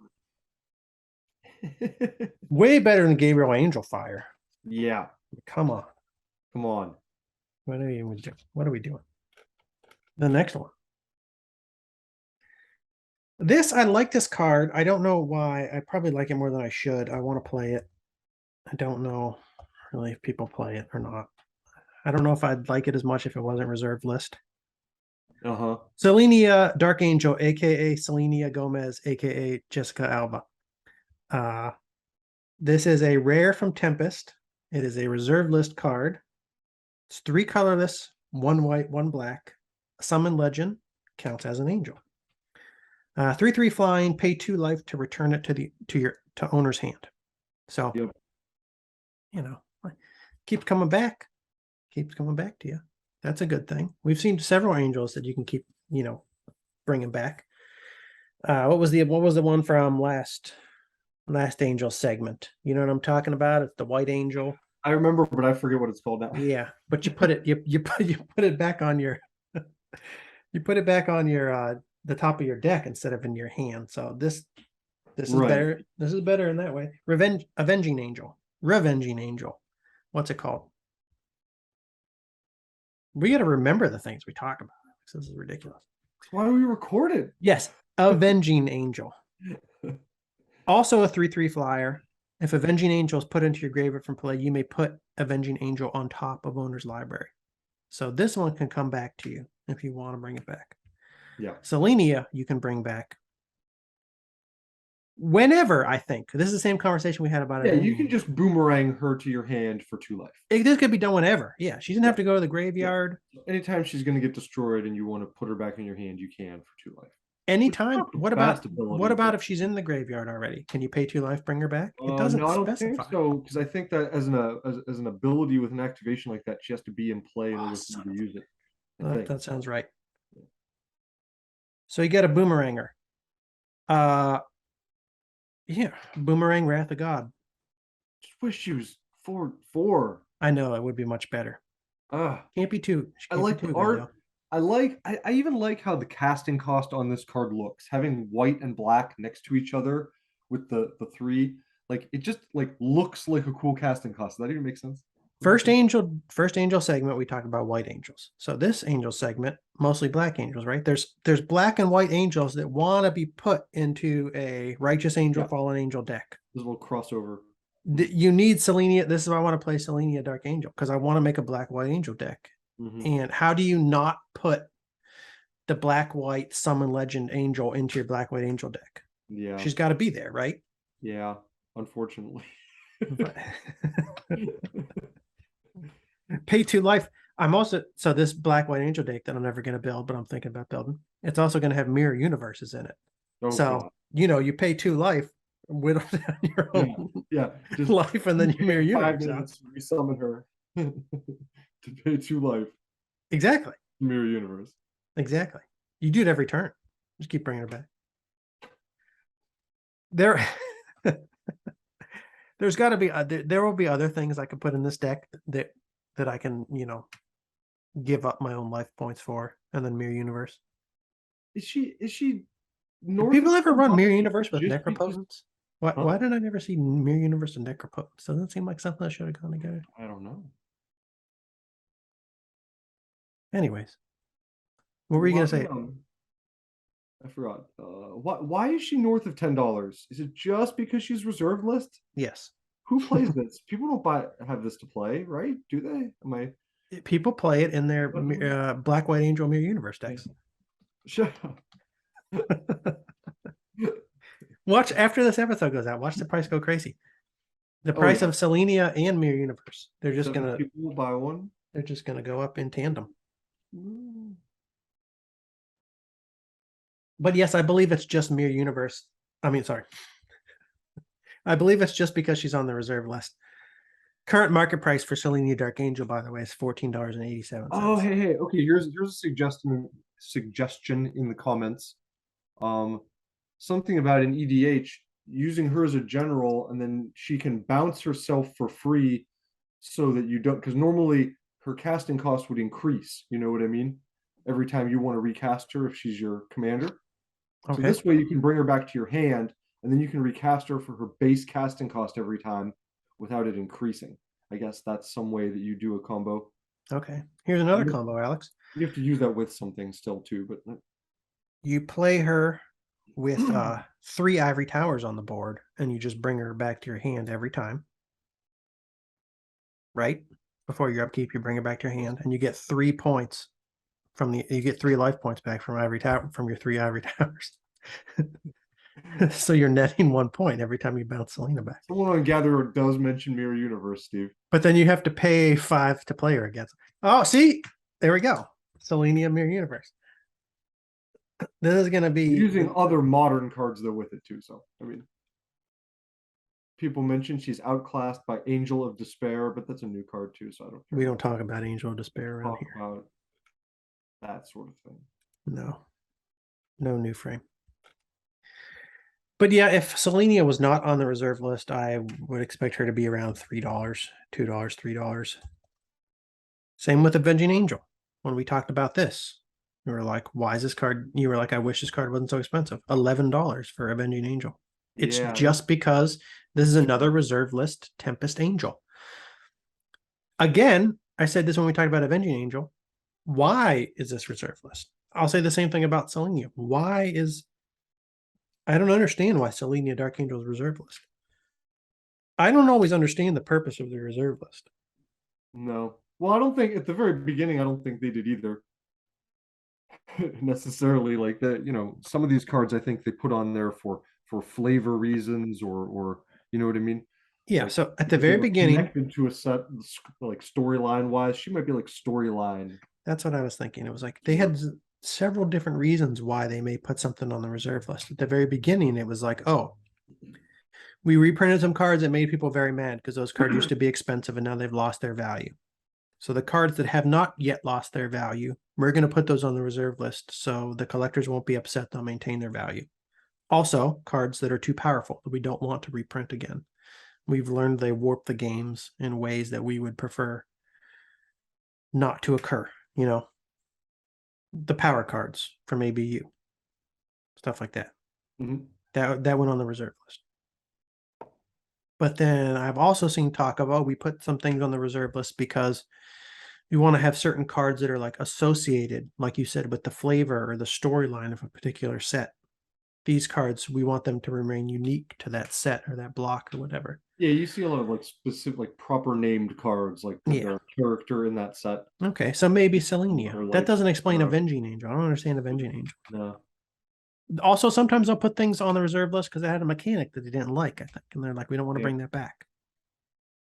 Way better than Gabriel Angel Fire. Yeah. Come on. Come on. What are we doing? The next one. I like this card. I don't know why. I probably like it more than I should. I want to play it. I don't know really if people play it or not. I don't know if I'd like it as much if it wasn't reserved list. Uh-huh. Selenia Dark Angel, aka Selenia Gomez, aka Jessica Alba. This is a rare from Tempest. It is a reserved list card. It's 3 colorless, 1 white, 1 black. Summon Legend counts as an angel. 3/3 flying, pay 2 life to return it to owner's hand. So, yep. Keeps coming back. Keeps coming back to you. That's a good thing. We've seen several angels that you can keep, bringing back. What was the one from last angel segment? You know what I'm talking about? It's the white angel. I remember, but I forget what it's called now. Yeah, but you put it you put it back on your you put it back on your the top of your deck instead of in your hand. So this is better. This is better in that way. Avenging angel. Revenging angel. What's it called? We got to remember the things we talk about. This is ridiculous. That's why we recorded. Yes, Avenging Angel. Also a 3/3 flyer. If Avenging Angel is put into your graveyard from play, you may put Avenging Angel on top of owner's library. So this one can come back to you if you want to bring it back. Yeah. Selenia, you can bring back whenever, I think. This is the same conversation we had about it. Yeah, you can just boomerang her to your hand for 2 life. This could be done whenever. Yeah, she doesn't have to go to the graveyard. Yeah. Anytime she's going to get destroyed and you want to put her back in your hand, you can for 2 life. Anytime. What about if she's in the graveyard already? Can you pay 2 life, bring her back? It doesn't no, I don't specify. think so, because I think that as an ability with an activation like that, she has to be in play in order for you to use it. That sounds right. So you get a boomeranger. Yeah, Boomerang Wrath of God. Just wish she was 4/4. I know it would be much better. Can't be 2. I like the art. I even like how the casting cost on this card looks. Having white and black next to each other with the 3, like it just like looks like a cool casting cost. Does that even make sense? First angel segment, we talked about white angels. So this angel segment, mostly black angels, right? There's black and white angels that want to be put into a righteous angel, fallen angel deck. There's a little crossover. You need Selenia. This is why I want to play Selenia Dark Angel, because I want to make a black white angel deck. And how do you not put the black white summon legend angel into your black white angel deck? Yeah. She's got to be there, right? Yeah. Unfortunately. But pay 2 life. I'm also so this Black White Angel deck that I'm never going to build, but I'm thinking about building. It's also going to have mirror universes in it. Oh So God. you pay 2 life, whittle down your Yeah. own Yeah. Just life, and then you mirror in five universe out. minutes, we summon her to pay 2 life. Exactly. Mirror universe. Exactly. You do it every turn. Just keep bringing her back. There, there's got to be there will be other things I can put in this deck that I can give up my own life points for, and then mirror universe. Is she Do north people of ever run $10 mirror universe with just because? necropotents? Why Huh? did I never see mirror universe and necropotents? Doesn't seem like something that should have gone together. I don't know. Anyways, what were you gonna Why, say? I forgot. Why is she north of $10? Is it just because she's reserve list? Yes, Who plays this? People don't have this to play, right? Do they? Am I? people play it in their Black White Angel mirror universe decks. Shut up. Watch after this episode goes out. Watch the price go crazy. The Oh price yeah. of Selenia and Mirror Universe. They're just 7 gonna people will buy one. go up in tandem. But yes, I believe it's just Mirror Universe. I mean, sorry. I believe it's just because she's on the reserve list. Current market price for Selenia Dark Angel, by the way, is $14.87. Oh, hey. Okay, here's a suggestion in the comments. Something about an EDH using her as a general, and then she can bounce herself for free, so that you don't, because normally her casting cost would increase. You know what I mean? Every time you want to recast her, if she's your commander. So Okay. this way you can bring her back to your hand, and then you can recast her for her base casting cost every time without it increasing. I guess that's some way that you do a combo. Okay. Here's another combo, Alex. You have to use that with something still too, but You play her with 3 ivory towers on the board, and you just bring her back to your hand every time. Right? Before your upkeep, you bring her back to your hand, and you get 3 points you get 3 life points back from your 3 ivory towers. So you're netting 1 point every time you bounce Selena back. someone on Gatherer does mention Mirror Universe, Steve. But then you have to pay 5 to play her against. Oh, see, there we go. Selenia Mirror Universe. This is going to be Using other modern cards though with it too. So I mean, people mention she's outclassed by Angel of Despair, but that's a new card too, so I don't care. We don't talk about Angel of Despair around talk here. about that sort of thing. No new frame. But yeah, if Selenia was not on the reserve list, I would expect her to be around $3, $2, $3. Same with Avenging Angel. When we talked about this, you were like, why is this card? You were like, I wish this card wasn't so expensive. $11 for Avenging Angel. It's just because this is another reserve list Tempest Angel. Again, I said this when we talked about Avenging Angel. Why is this reserve list? I'll say the same thing about Selenia. I don't understand why Selenia Dark Angel is reserve list. I don't always understand the purpose of the reserve list. No. Well, I don't think at the very beginning, I don't think they did either. Necessarily, like that, some of these cards I think they put on there for flavor reasons, or you know what I mean? Yeah, Like, so at the very beginning, connected to a set, like storyline wise, she might be like storyline. That's what I was thinking. It was like they had several different reasons why they may put something on the reserve list. At the very beginning, it was like, oh, we reprinted some cards that made people very mad because those cards used to be expensive and now they've lost their value. So the cards that have not yet lost their value, we're going to put those on the reserve list so the collectors won't be upset. They'll maintain their value. Also, cards that are too powerful that we don't want to reprint again. We've learned they warp the games in ways that we would prefer not to occur. The power cards from ABU, stuff like that. Mm-hmm. That went on the reserve list. But then I've also seen talk of, we put some things on the reserve list because we want to have certain cards that are like associated, like you said, with the flavor or the storyline of a particular set. These cards, we want them to remain unique to that set or that block or whatever. Yeah, you see a lot of like specific, like proper named cards, like their character in that set. Okay, so maybe Selenia. Like, that doesn't explain Avenging Angel. I don't understand Avenging Angel. No. Also, sometimes they'll put things on the reserve list because they had a mechanic that they didn't like, I think. And they're like, we don't want to Yeah. bring that back.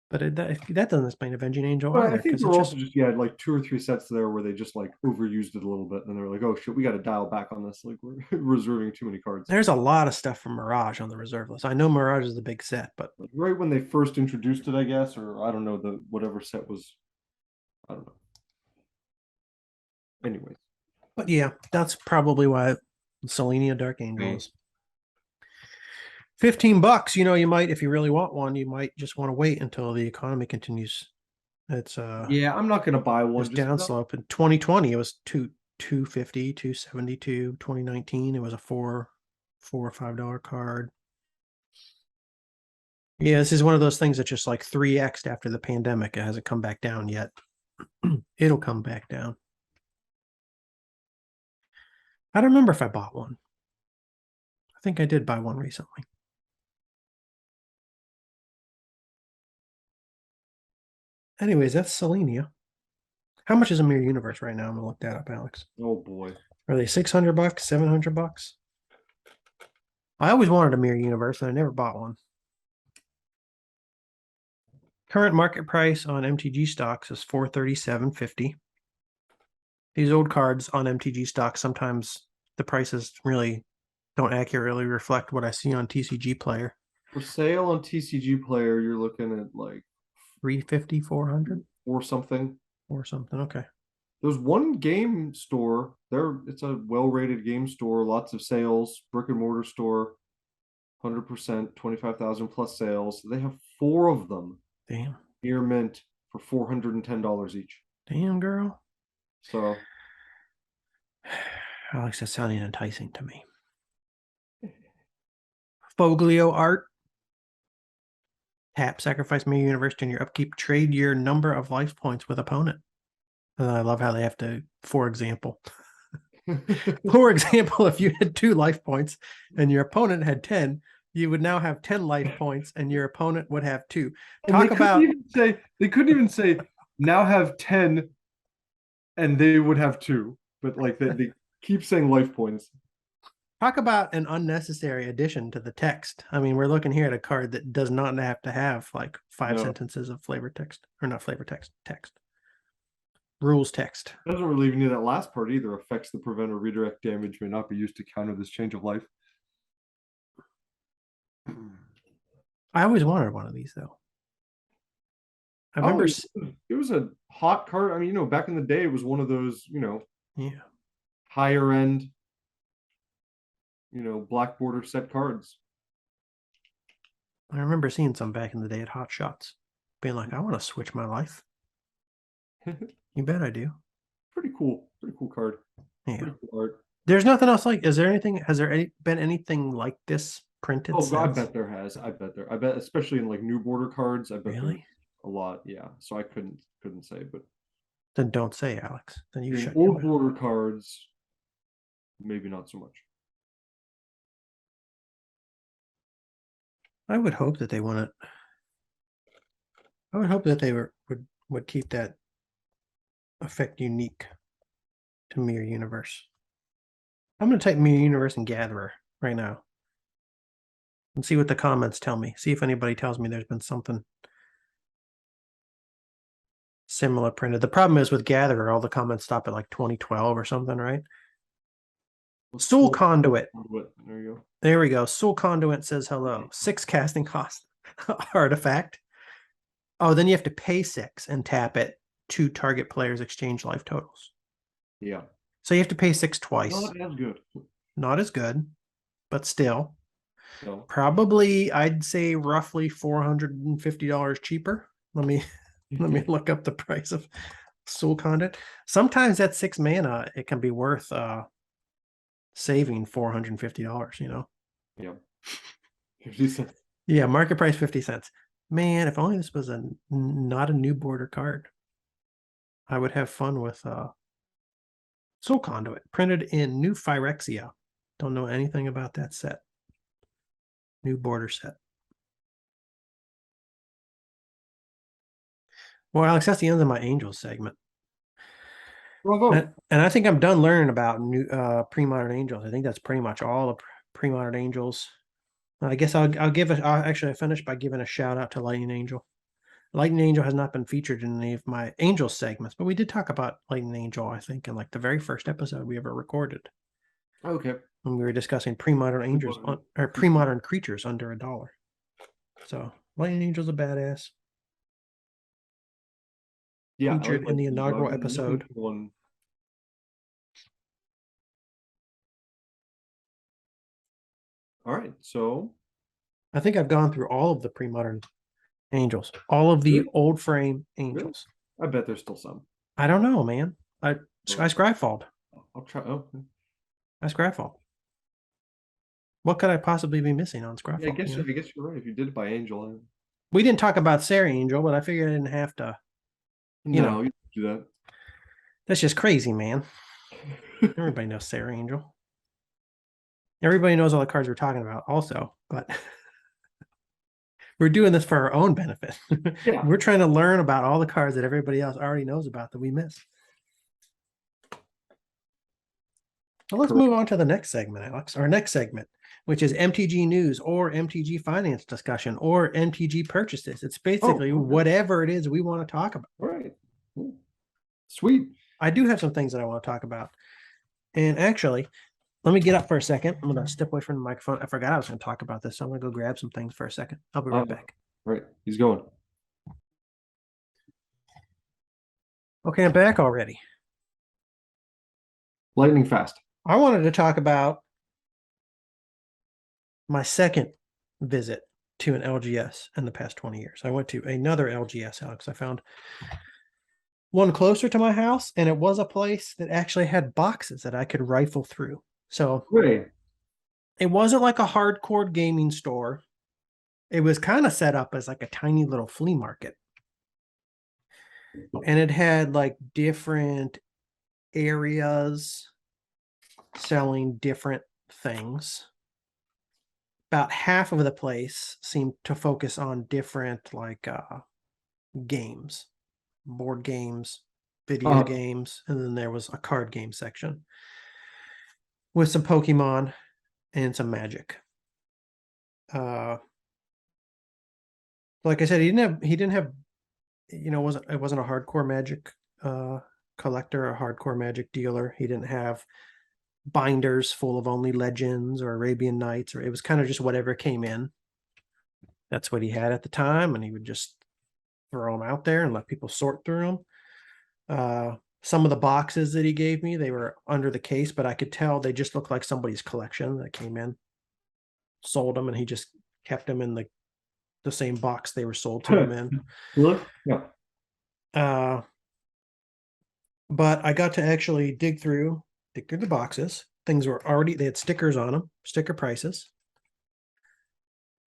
But that doesn't explain Avenging Angel But I either. think Because there it's were just, also just like 2 or 3 sets there where they just like overused it a little bit, and they were like, "Oh shit, we got to dial back on this. Like we're reserving too many cards." there's a lot of stuff from Mirage on the reserve list. I know Mirage is the big set, but Like, right when they first introduced it, I guess, or I don't know, the whatever set was, I don't know. Anyways, yeah, that's probably why Selenia Dark Angel is $15. You might, if you really want one, you might just want to wait until the economy continues. It's yeah, I'm not gonna buy one just just 'cause downslope. In 2020, it was 250, 272. 2019, it was a $4 or $5 card. Yeah, this is one of those things that's just like 3x'd after the pandemic. It hasn't come back down yet. It'll come back down. I don't remember if I bought one. I think I did buy one recently. Anyways, that's Selenia. How much is a Mirror Universe right now? I'm gonna look that up, Alex. oh boy. Are they $600, $700? I always wanted a Mirror Universe, and I never bought one. Current market price on MTG stocks is $437.50. These old cards on MTG stocks, sometimes the prices really don't accurately reflect what I see on TCG Player. For sale on TCG Player, you're looking at like 350, 400 or something. or something. Okay. There's one game store there. It's a well-rated game store, lots of sales, brick and mortar store, 100%, 25,000 plus sales. They have 4 of them Damn. near mint for $410 each. Damn, girl. So Alex, that's sounding enticing to me. Foglio art. Tap, sacrifice Mirror Universe in your upkeep. Trade your number of life points with opponent. And I love how they have to, for example. For example, if you had 2 life points and your opponent had 10, you would now have 10 life points and your opponent would have 2. they couldn't even say now have 10 and they would have 2, but like they keep saying life points. Talk about an unnecessary addition to the text. I mean, we're looking here at a card that does not have to have like 5 sentences of flavor text, or not flavor text, rules text. Doesn't really even need that last part either. Affects the prevent or redirect damage may not be used to counter this change of life. I always wanted one of these though. I remember it was a hot card. I mean, back in the day, it was one of those, yeah, higher end, black border set cards. I remember seeing some back in the day at Hot Shots, being like, I want to switch my life. You bet I do. Pretty cool card. Yeah. Pretty cool art. There's nothing else like. Has there been anything like this printed? Oh, since? I bet there has. I bet, especially in like new border cards. I bet Really? a lot. Yeah. So I couldn't say, but Then don't say, Alex. Then you shut old border cards, maybe not so much. I would hope that they want it. I would hope that they would keep that effect unique to Mirror Universe. I'm going to type Mirror Universe and Gatherer right now and see what the comments tell me. See if anybody tells me there's been something similar printed. The problem is with Gatherer, all the comments stop at like 2012 or something, right? Soul Conduit. There you go. There we go. Soul Conduit says hello. 6 casting cost artifact. Oh, then you have to pay 6 and tap it to target players' exchange life totals. Yeah. So you have to pay 6 twice. Not as good. Not as good, but still. No. Probably, I'd say roughly $450 cheaper. Let me look up the price of Soul Conduit. Sometimes at 6 mana, it can be worth saving $450, Yeah. 50 cents. Yeah, market price 50 cents. Man, if only this was not a new border card. I would have fun with Soul Conduit, printed in New Phyrexia. Don't know anything about that set. New border set. Well, Alex, that's the end of my Angels segment. Bravo. And I think I'm done learning about new pre-modern angels. I think that's pretty much all the pre-modern angels. I guess I'll give it. I'll actually finish by giving a shout out to Lightning Angel. Lightning Angel has not been featured in any of my Angel segments, but we did talk about Lightning Angel, I think, in like the very first episode we ever recorded. Okay. When we were discussing pre-modern angels or pre-modern creatures under $1. So Lightning Angel's a badass. Yeah, Featured in the inaugural episode. One. All right, so I think I've gone through all of the pre-modern angels, all of the old frame angels. I bet there's still some. I don't know, man. I Skyfalled. I'll try. Oh, I Skyfall. What could I possibly be missing on Skyfall? yeah, I guess you're right. If you did it by Angel, we didn't talk about Sarah Angel, but I figured I didn't have to. You know, you do that. That's just crazy, man. Everybody knows Sarah Angel. Everybody knows all the cards we're talking about, also, but we're doing this for our own benefit. Yeah. We're trying to learn about all the cards that everybody else already knows about that we miss. Well, let's move on to the next segment, Alex. Our next segment, which is MTG news or MTG finance discussion or MTG purchases. It's basically whatever it is we want to talk about. All right. Sweet. I do have some things that I want to talk about. And actually, let me get up for a second. I'm going to step away from the microphone. I forgot I was going to talk about this, so I'm going to go grab some things for a second. I'll be right back. Right. He's going. Okay, I'm back already. Lightning fast. I wanted to talk about my second visit to an LGS in the past 20 years. I went to another LGS, Alex. I found one closer to my house, and it was a place that actually had boxes that I could rifle through. So it wasn't like a hardcore gaming store. It was kind of set up as like a tiny little flea market. And it had like different areas selling different things. About half of the place seemed to focus on different like games, board games, video games, and then there was a card game section with some Pokemon and some Magic. Like I said, he didn't have, it wasn't a hardcore Magic collector, a hardcore Magic dealer. He didn't have binders full of only Legends or Arabian Nights, or it was kind of just whatever came in. That's what he had at the time, and he would just throw them out there and let people sort through them. Some of the boxes that he gave me, they were under the case, but I could tell they just looked like somebody's collection that came in, sold them, and he just kept them in the same box they were sold to him in. Really? Yeah. But I got to actually dig through the boxes. Things were already, they had stickers on them, sticker prices.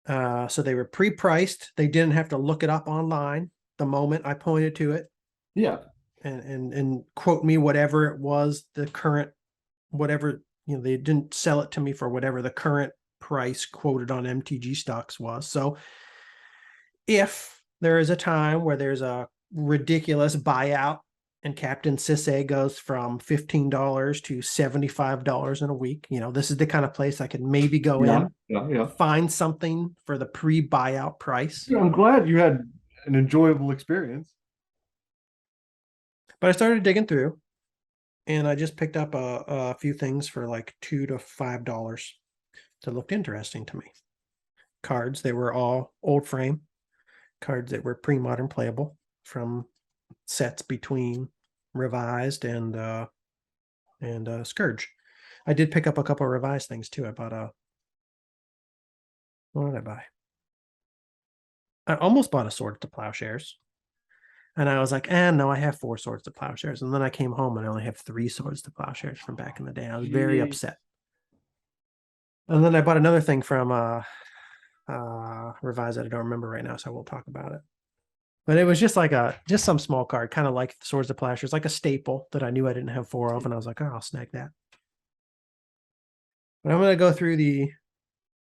So they were pre-priced. They didn't have to look it up online the moment I pointed to it. Yeah. And quote me whatever it was, the current, whatever, they didn't sell it to me for whatever the current price quoted on MTG stocks was. So if there is a time where there's a ridiculous buyout and Captain Sisse goes from $15 to $75 in a week, this is the kind of place I could maybe go in, find something for the pre-buyout price. Yeah, I'm glad you had an enjoyable experience. But I started digging through, and I just picked up a few things for like $2 to $5 that looked interesting to me. Cards, they were all old frame cards that were pre-modern playable from sets between Revised and Scourge. I did pick up a couple of Revised things too. I bought what did I buy? I almost bought a Swords to Plowshares. And I was like, no, I have 4 Swords to Plowshares. And then I came home and I only have 3 Swords to Plowshares from back in the day. I was very upset. And then I bought another thing from Revised that I don't remember right now, so I won't talk about it. But it was just like just some small card, kind of like Swords to Plowshares, like a staple that I knew I didn't have 4 of, and I was like, I'll snag that. But I'm going to go through the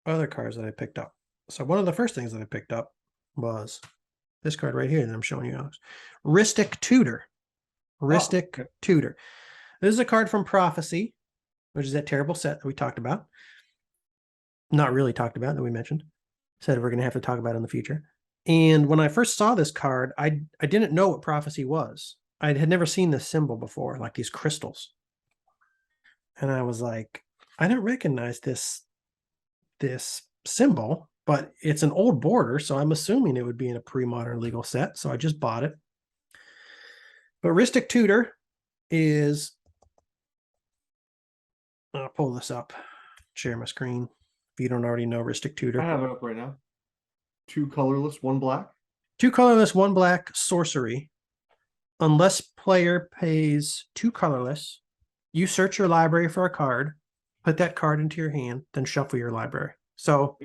other cards that I picked up. So one of the first things that I picked up was this card right here that I'm showing you, Alex. Ristic Tutor. Ristic okay. Tutor. This is a card from Prophecy, which is that terrible set that we talked about. Not really talked about, that we mentioned. Said we're going to have to talk about in the future. And when I first saw this card, I didn't know what Prophecy was. I had never seen this symbol before, like these crystals. And I was like, I don't recognize this symbol, but it's an old border, so I'm assuming it would be in a pre-modern legal set. So I just bought it. But Ristic Tutor is, I'll pull this up, share my screen. If you don't already know Ristic Tutor. I have it up right now. 2 colorless, 1 black. 2 colorless, 1 black sorcery. Unless player pays 2 colorless, you search your library for a card, put that card into your hand, then shuffle your library. So,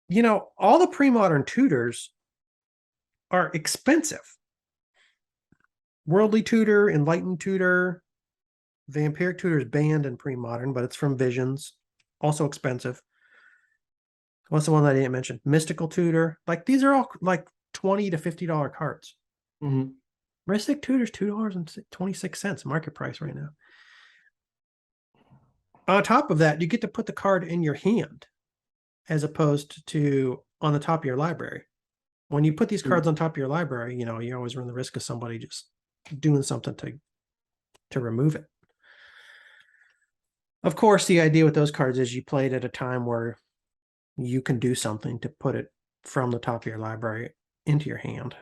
you know, all the pre-modern tutors are expensive. Worldly Tutor, Enlightened Tutor, Vampiric Tutor is banned in pre-modern, but it's from Visions. Also expensive. What's the one that I didn't mention? Mystical Tutor. Like, these are all like $20 to $50 cards. Mm-hmm. Ristic Tutor's $2.26 market price right now. On top of that, you get to put the card in your hand as opposed to on the top of your library. When you put these cards on top of your library, you know, you always run the risk of somebody just doing something to remove it. Of course, the idea with those cards is you play it at a time where you can do something to put it from the top of your library into your hand.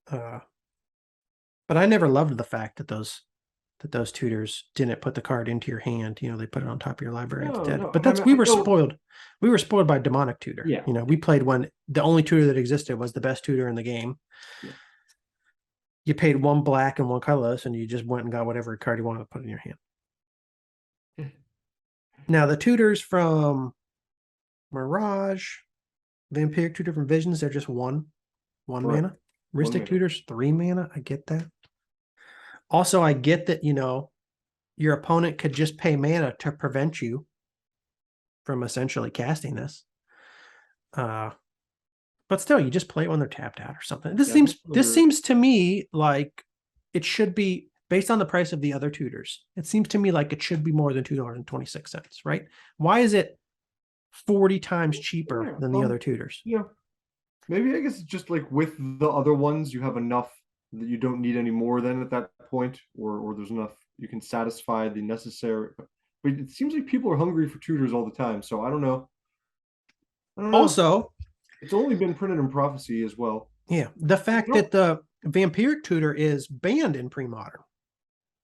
But I never loved the fact that those tutors didn't put the card into your hand. You know, they put it on top of your library instead. No, but that's, we were spoiled. We were spoiled by Demonic Tutor. Yeah. You know, we played when the only tutor that existed was the best tutor in the game. Yeah. You paid 1 black and 1 colorless, and you just went and got whatever card you wanted to put in your hand. Now, the tutors from Mirage, Vampiric Tutor from Visions, they're just one mana. Ristic Tutor's 3 mana. I get that. Also, I get that, you know, your opponent could just pay mana to prevent you from essentially casting this. But still, you just play it when they're tapped out or something. This seems to me like it should be based on the price of the other tutors. It seems to me like it should be more than $2.26, right? Why is it 40 times cheaper than the other tutors? Yeah. Maybe I guess it's just like with the other ones, you have enough that you don't need any more than at that point, or there's enough you can satisfy the necessary. But it seems like people are hungry for tutors all the time, so I don't know. Also, it's only been printed in Prophecy as well. Yeah, the fact that the Vampiric Tutor is banned in pre-modern.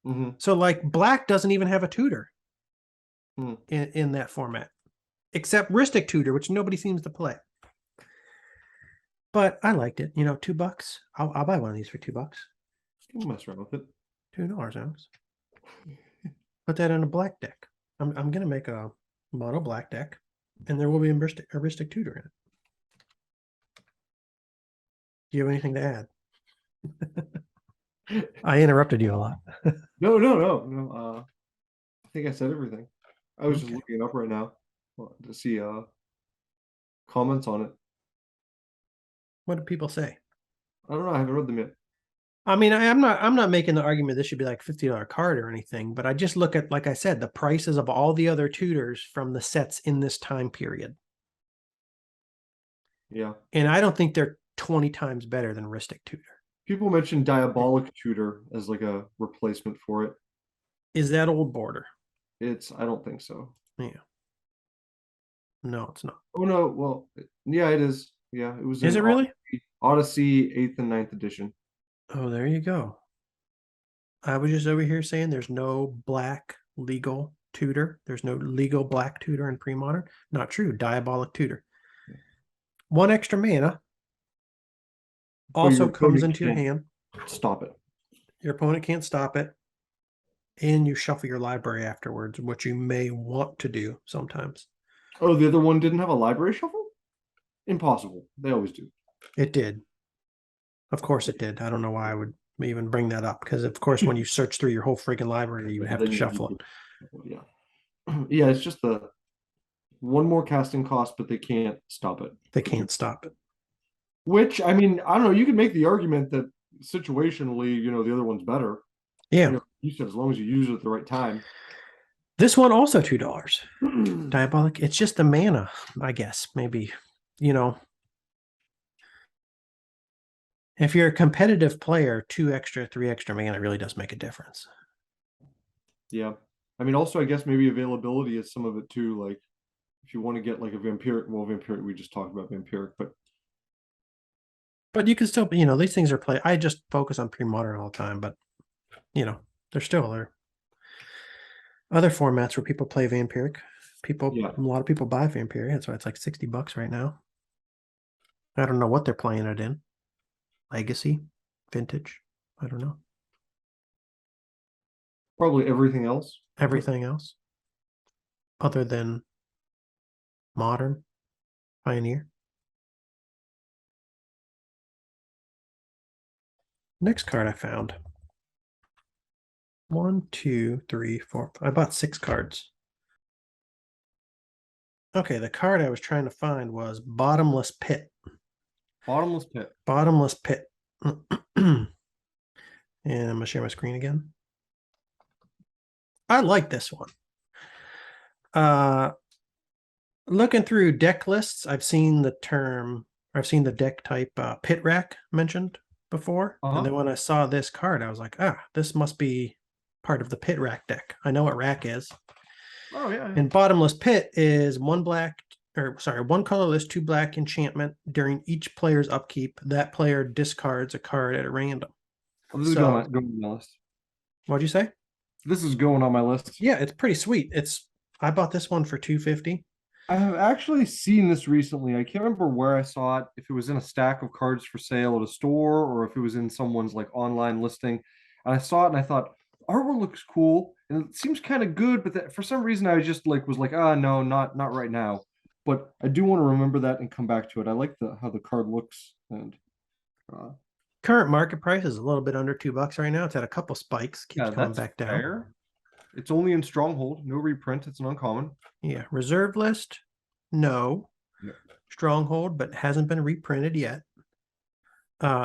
Mm-hmm. So, like, Black doesn't even have a tutor in that format, except Ristic Tutor, which nobody seems to play. But I liked it. You know, $2. I'll buy one of these for $2. We'll mess around with it. $2, Alex. Put that in a black deck. I'm gonna make a mono black deck, and there will be a Ristic Tutor in it. Do you have anything to add? I interrupted you a lot. No. I think I said everything. I was just looking it up right now to see comments on it. What do people say? I don't know. I haven't read them yet. I mean, I'm not making the argument this should be like $50 card or anything, but I just look at, like I said, the prices of all the other tutors from the sets in this time period. Yeah. And I don't think they're 20 times better than Ristic Tutor. People mentioned Diabolic Tutor as like a replacement for it. Is that old border? I don't think so. Yeah. No, it's not. Oh no, well, yeah, it is. Yeah, it was. Is it really? Odyssey 8th and 9th edition. Oh, there you go. I was just over here saying there's no black legal tutor. There's no legal black tutor in pre-modern. Not true. Diabolic Tutor. 1 extra mana. Also comes into your hand. Stop it. Your opponent can't stop it. And you shuffle your library afterwards, which you may want to do sometimes. Oh, the other one didn't have a library shuffle? Impossible. They always do. It did. Of course it did. I don't know why I would even bring that up, because of course when you search through your whole freaking library, you would have to shuffle it. Yeah. Yeah, it's just the one more casting cost, but they can't stop it. They can't stop it. Which, I mean, I don't know, you can make the argument that situationally, the other one's better. Yeah. You said as long as you use it at the right time. This one also $2. Diabolic. It's just the mana, I guess. Maybe, if you're a competitive player, 2 extra, 3 extra mana really does make a difference. Yeah. I mean, also, I guess maybe availability is some of it too. Like, if you want to get like a vampiric, we just talked about vampiric, but you can still, these things are play. I just focus on Premodern all the time, but they're still there. Other formats where people play vampiric. A lot of people buy vampiric. That's why it's like $60 right now. I don't know what they're playing it in. Legacy, vintage. I don't know. probably everything else. Everything else, other than modern, Pioneer. Next card I found. 1, 2, 3, 4. I bought 6 cards. Okay, the card I was trying to find was Bottomless Pit. Bottomless pit. Bottomless Pit. And I'm gonna share my screen again. I like this one. Looking through deck lists, I've seen the deck type pit rack mentioned before. And then when I saw this card, I was like, this must be part of the pit rack deck. I know what rack is. Oh yeah. And Bottomless Pit is one colorless, 2 black enchantment. During each player's upkeep, that player discards a card at random. Well, this is going on my list. What'd you say? This is going on my list. Yeah, it's pretty sweet. I bought this one for $250. I have actually seen this recently. I can't remember where I saw it, if it was in a stack of cards for sale at a store or if it was in someone's like online listing. And I saw it and I thought, artwork looks cool and it seems kind of good, but for some reason I just was like, no, not right now. But I do want to remember that and come back to it. I like how the card looks and current market price is a little bit under $2 right now. It's at a couple spikes, keeps coming back down. Fair. It's only in Stronghold, no reprint. It's an uncommon. Yeah, reserve list, no. Yep. Stronghold, but hasn't been reprinted yet.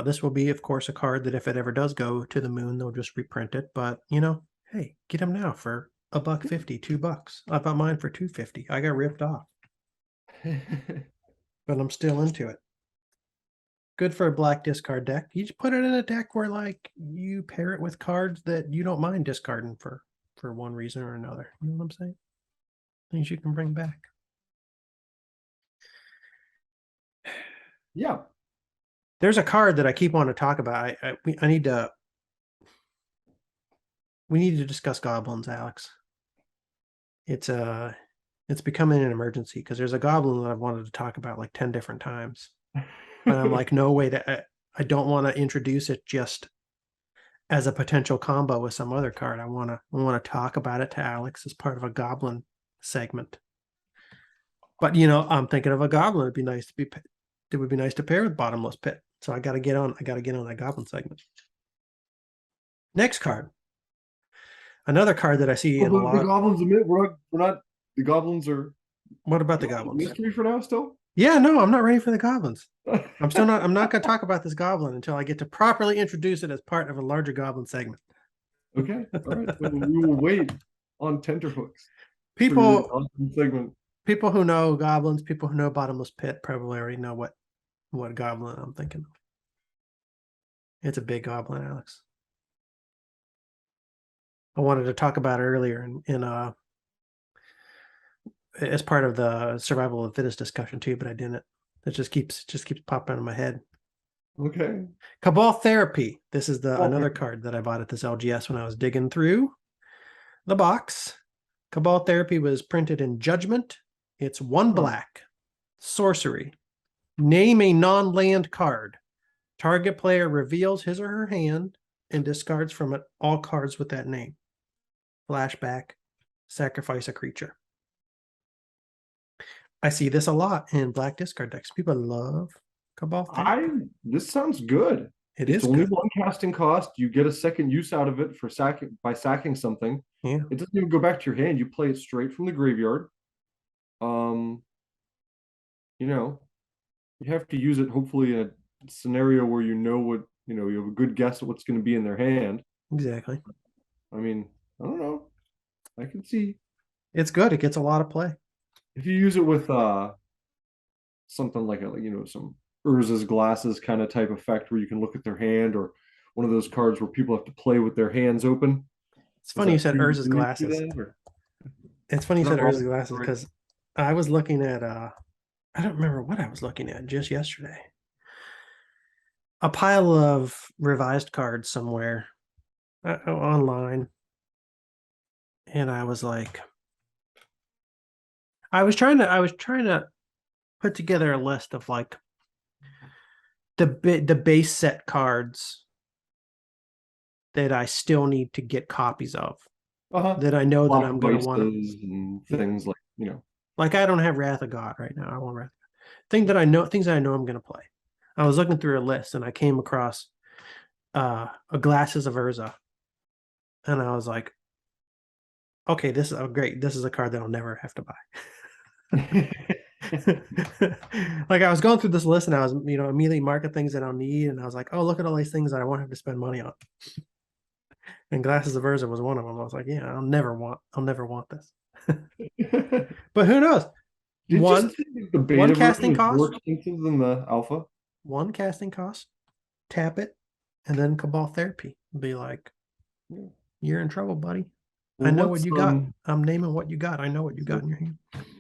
This will be, of course, a card that if it ever does go to the moon, they'll just reprint it. But hey, get them now for $1.50, $2. I bought mine for $2.50. I got ripped off, but I'm still into it. Good for a black discard deck. You just put it in a deck where you pair it with cards that you don't mind discarding for one reason or another. You know what I'm saying? Things you can bring back. Yeah. There's a card that I keep wanting to talk about. We need to discuss goblins, Alex. It's becoming an emergency because there's a goblin that I've wanted to talk about like 10 different times. But I'm like, no way I don't want to introduce it just as a potential combo with some other card. I want to talk about it to Alex as part of a goblin segment. But I'm thinking of a goblin. It would be nice to pair with Bottomless Pit. So I got to get on that goblin segment. Next card. Another card that I see in a lot. The goblins admit we're not. The goblins are. What about the goblins? Mystery for now, still. Yeah, no, I'm not ready for the goblins. I'm not going to talk about this goblin until I get to properly introduce it as part of a larger goblin segment. Okay, all right. Well, we will wait on tenterhooks. People who know goblins, people who know Bottomless Pit, probably already know what goblin I'm thinking of. It's a big goblin, Alex. I wanted to talk about it earlier in as part of the survival of the fittest discussion too, but I didn't. It just keeps popping in my head. Okay. Cabal Therapy. This is another card that I bought at this LGS when I was digging through the box. Cabal Therapy was printed in Judgment. It's 1 black. Sorcery. Name a non-land card. Target player reveals his or her hand and discards from it all cards with that name. Flashback. Sacrifice a creature. I see this a lot in black discard decks. People love Cabal Therapy. This sounds good. It's only 1 casting cost. You get a second use out of it by sacking something. Yeah. It doesn't even go back to your hand. You play it straight from the graveyard. You have to use it hopefully in a scenario where what you have a good guess at what's going to be in their hand. Exactly. I mean, I don't know. I can see It's good. It gets a lot of play. if you use it with something like some Urza's glasses kind of type effect where you can look at their hand, or one of those cards where people have to play with their hands open. It's Is funny you that said too Urza's unique to glasses. that, or It's funny you is that said wrong? Urza's glasses Right. because I was looking at I don't remember what I was looking at just yesterday. A pile of revised cards somewhere online. And I was like, I was trying to put together a list of like the base set cards that I still need to get copies of, that I know that Block I'm going to want to. devices and things Like I don't have Wrath of God right now. I want Wrath. Things that I know I'm going to play. I was looking through a list and I came across a Glasses of Urza, and I was like, okay, this is great. This is a card that I'll never have to buy. Like I was going through this list and I was, immediately marking things that I'll need, and I was like, oh, look at all these things that I won't have to spend money on. And Glasses of Urza was one of them. I was like, yeah, I'll never want this. But who knows? Did you One just think the one beta casting version is more cost, expensive than the alpha? one casting cost, tap it, and then Cabal Therapy. Be like, you're in trouble, buddy. I Well, know what what's you got. I'm naming what you got. I know what you got in your hand.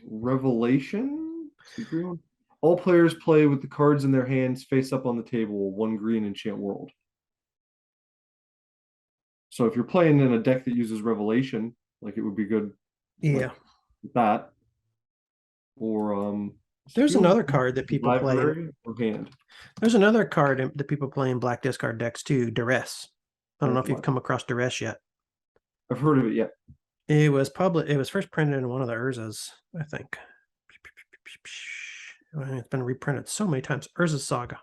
Revelation? Secret one? All players play with the cards in their hands face up on the table, 1 green, enchant world. So if you're playing in a deck that uses Revelation, like it would be good, Yeah. like that. Or There's another card that people play. library or hand. There's another card that people play in black discard decks too, Duress. I don't know if you've come across Duress yet. I've heard of it, yeah. It was first printed in one of the Urzas, I think. It's been reprinted so many times. Urza's Saga.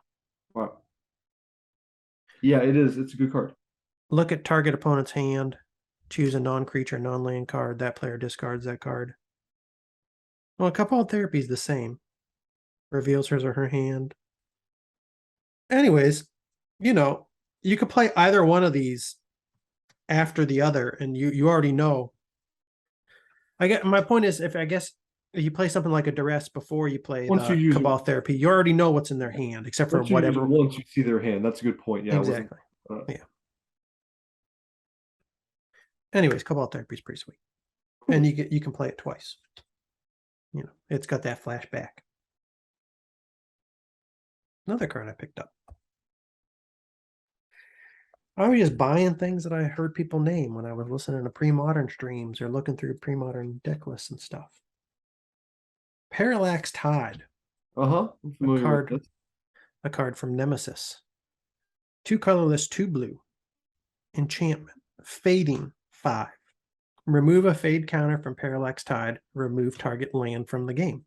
Wow. Yeah, it is. It's a good card. Look at target opponent's hand. Choose a non-creature, non-land card. That player discards that card. Well, Cabal Therapy is the same. Reveals hers or her hand. Anyways, you could play either one of these after the other, and you already know. My point is, if you play something like a Duress before you play Once you the use Cabal Therapy, you already know what's in their hand, except for whatever. Once you see their hand, that's a good point. Yeah, exactly. Yeah. Anyways, Cabal Therapy is pretty sweet, cool. And you can play it twice. It's got that flashback. Another card I picked up. I was just buying things that I heard people name when I was listening to Premodern streams or looking through Premodern deck lists and stuff. Parallax Tide. I'm familiar with this. A card from Nemesis. 2 colorless, 2 blue. Enchantment. Fading 5. Remove a fade counter from Parallax Tide. Remove target land from the game.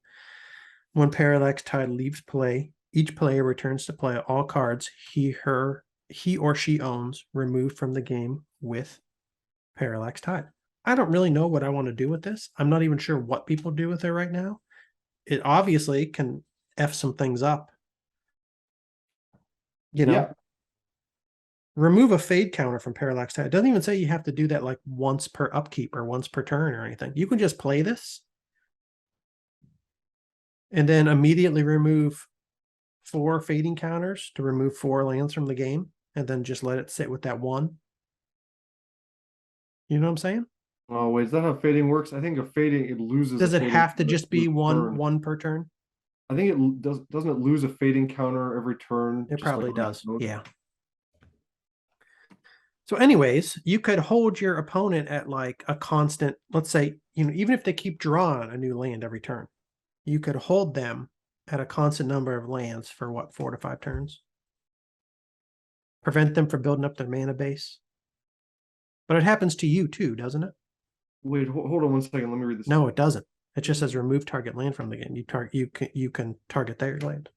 When Parallax Tide leaves play, each player returns to play all cards he or she owns removed from the game with Parallax Tide. I don't really know what I want to do with this. I'm not even sure what people do with it right now. It obviously can F some things up. Yeah. Remove a fade counter from Parallax Tide. It doesn't even say you have to do that like once per upkeep or once per turn or anything. You can just play this and then immediately remove 4 fading counters to remove 4 lands from the game, and then just let it sit with that 1. You know what I'm saying? Oh wait, is that how fading works? I think a fading it loses. Does it have to just be one per turn? I think it does. Doesn't it lose a fading counter every turn? It probably does. Yeah. So, anyways, you could hold your opponent at like a constant. Let's say even if they keep drawing a new land every turn, you could hold them at a constant number of lands for what, 4 to 5 turns. Prevent them from building up their mana base. But it happens to you too, doesn't it? Wait, hold on 1 second. Let me read this. No, it doesn't. It just says remove target land from the game. You can target their land.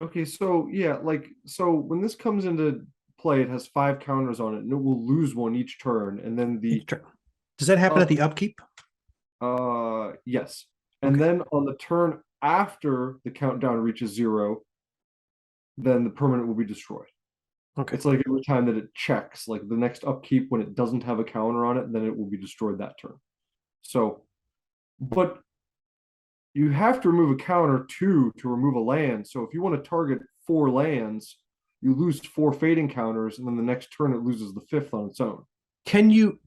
Okay, so yeah, so when this comes into play, it has 5 counters on it, and it will lose 1 each turn, and then each turn. Does that happen at the upkeep? Yes. And Okay. then on the turn after the countdown reaches 0, then the permanent will be destroyed. Okay. It's like every time that it checks, like the next upkeep when it doesn't have a counter on it, then it will be destroyed that turn. So, but you have to remove a counter to remove a land. So if you want to target 4 lands, you lose 4 fading counters, and then the next turn it loses the 5th on its own. Can you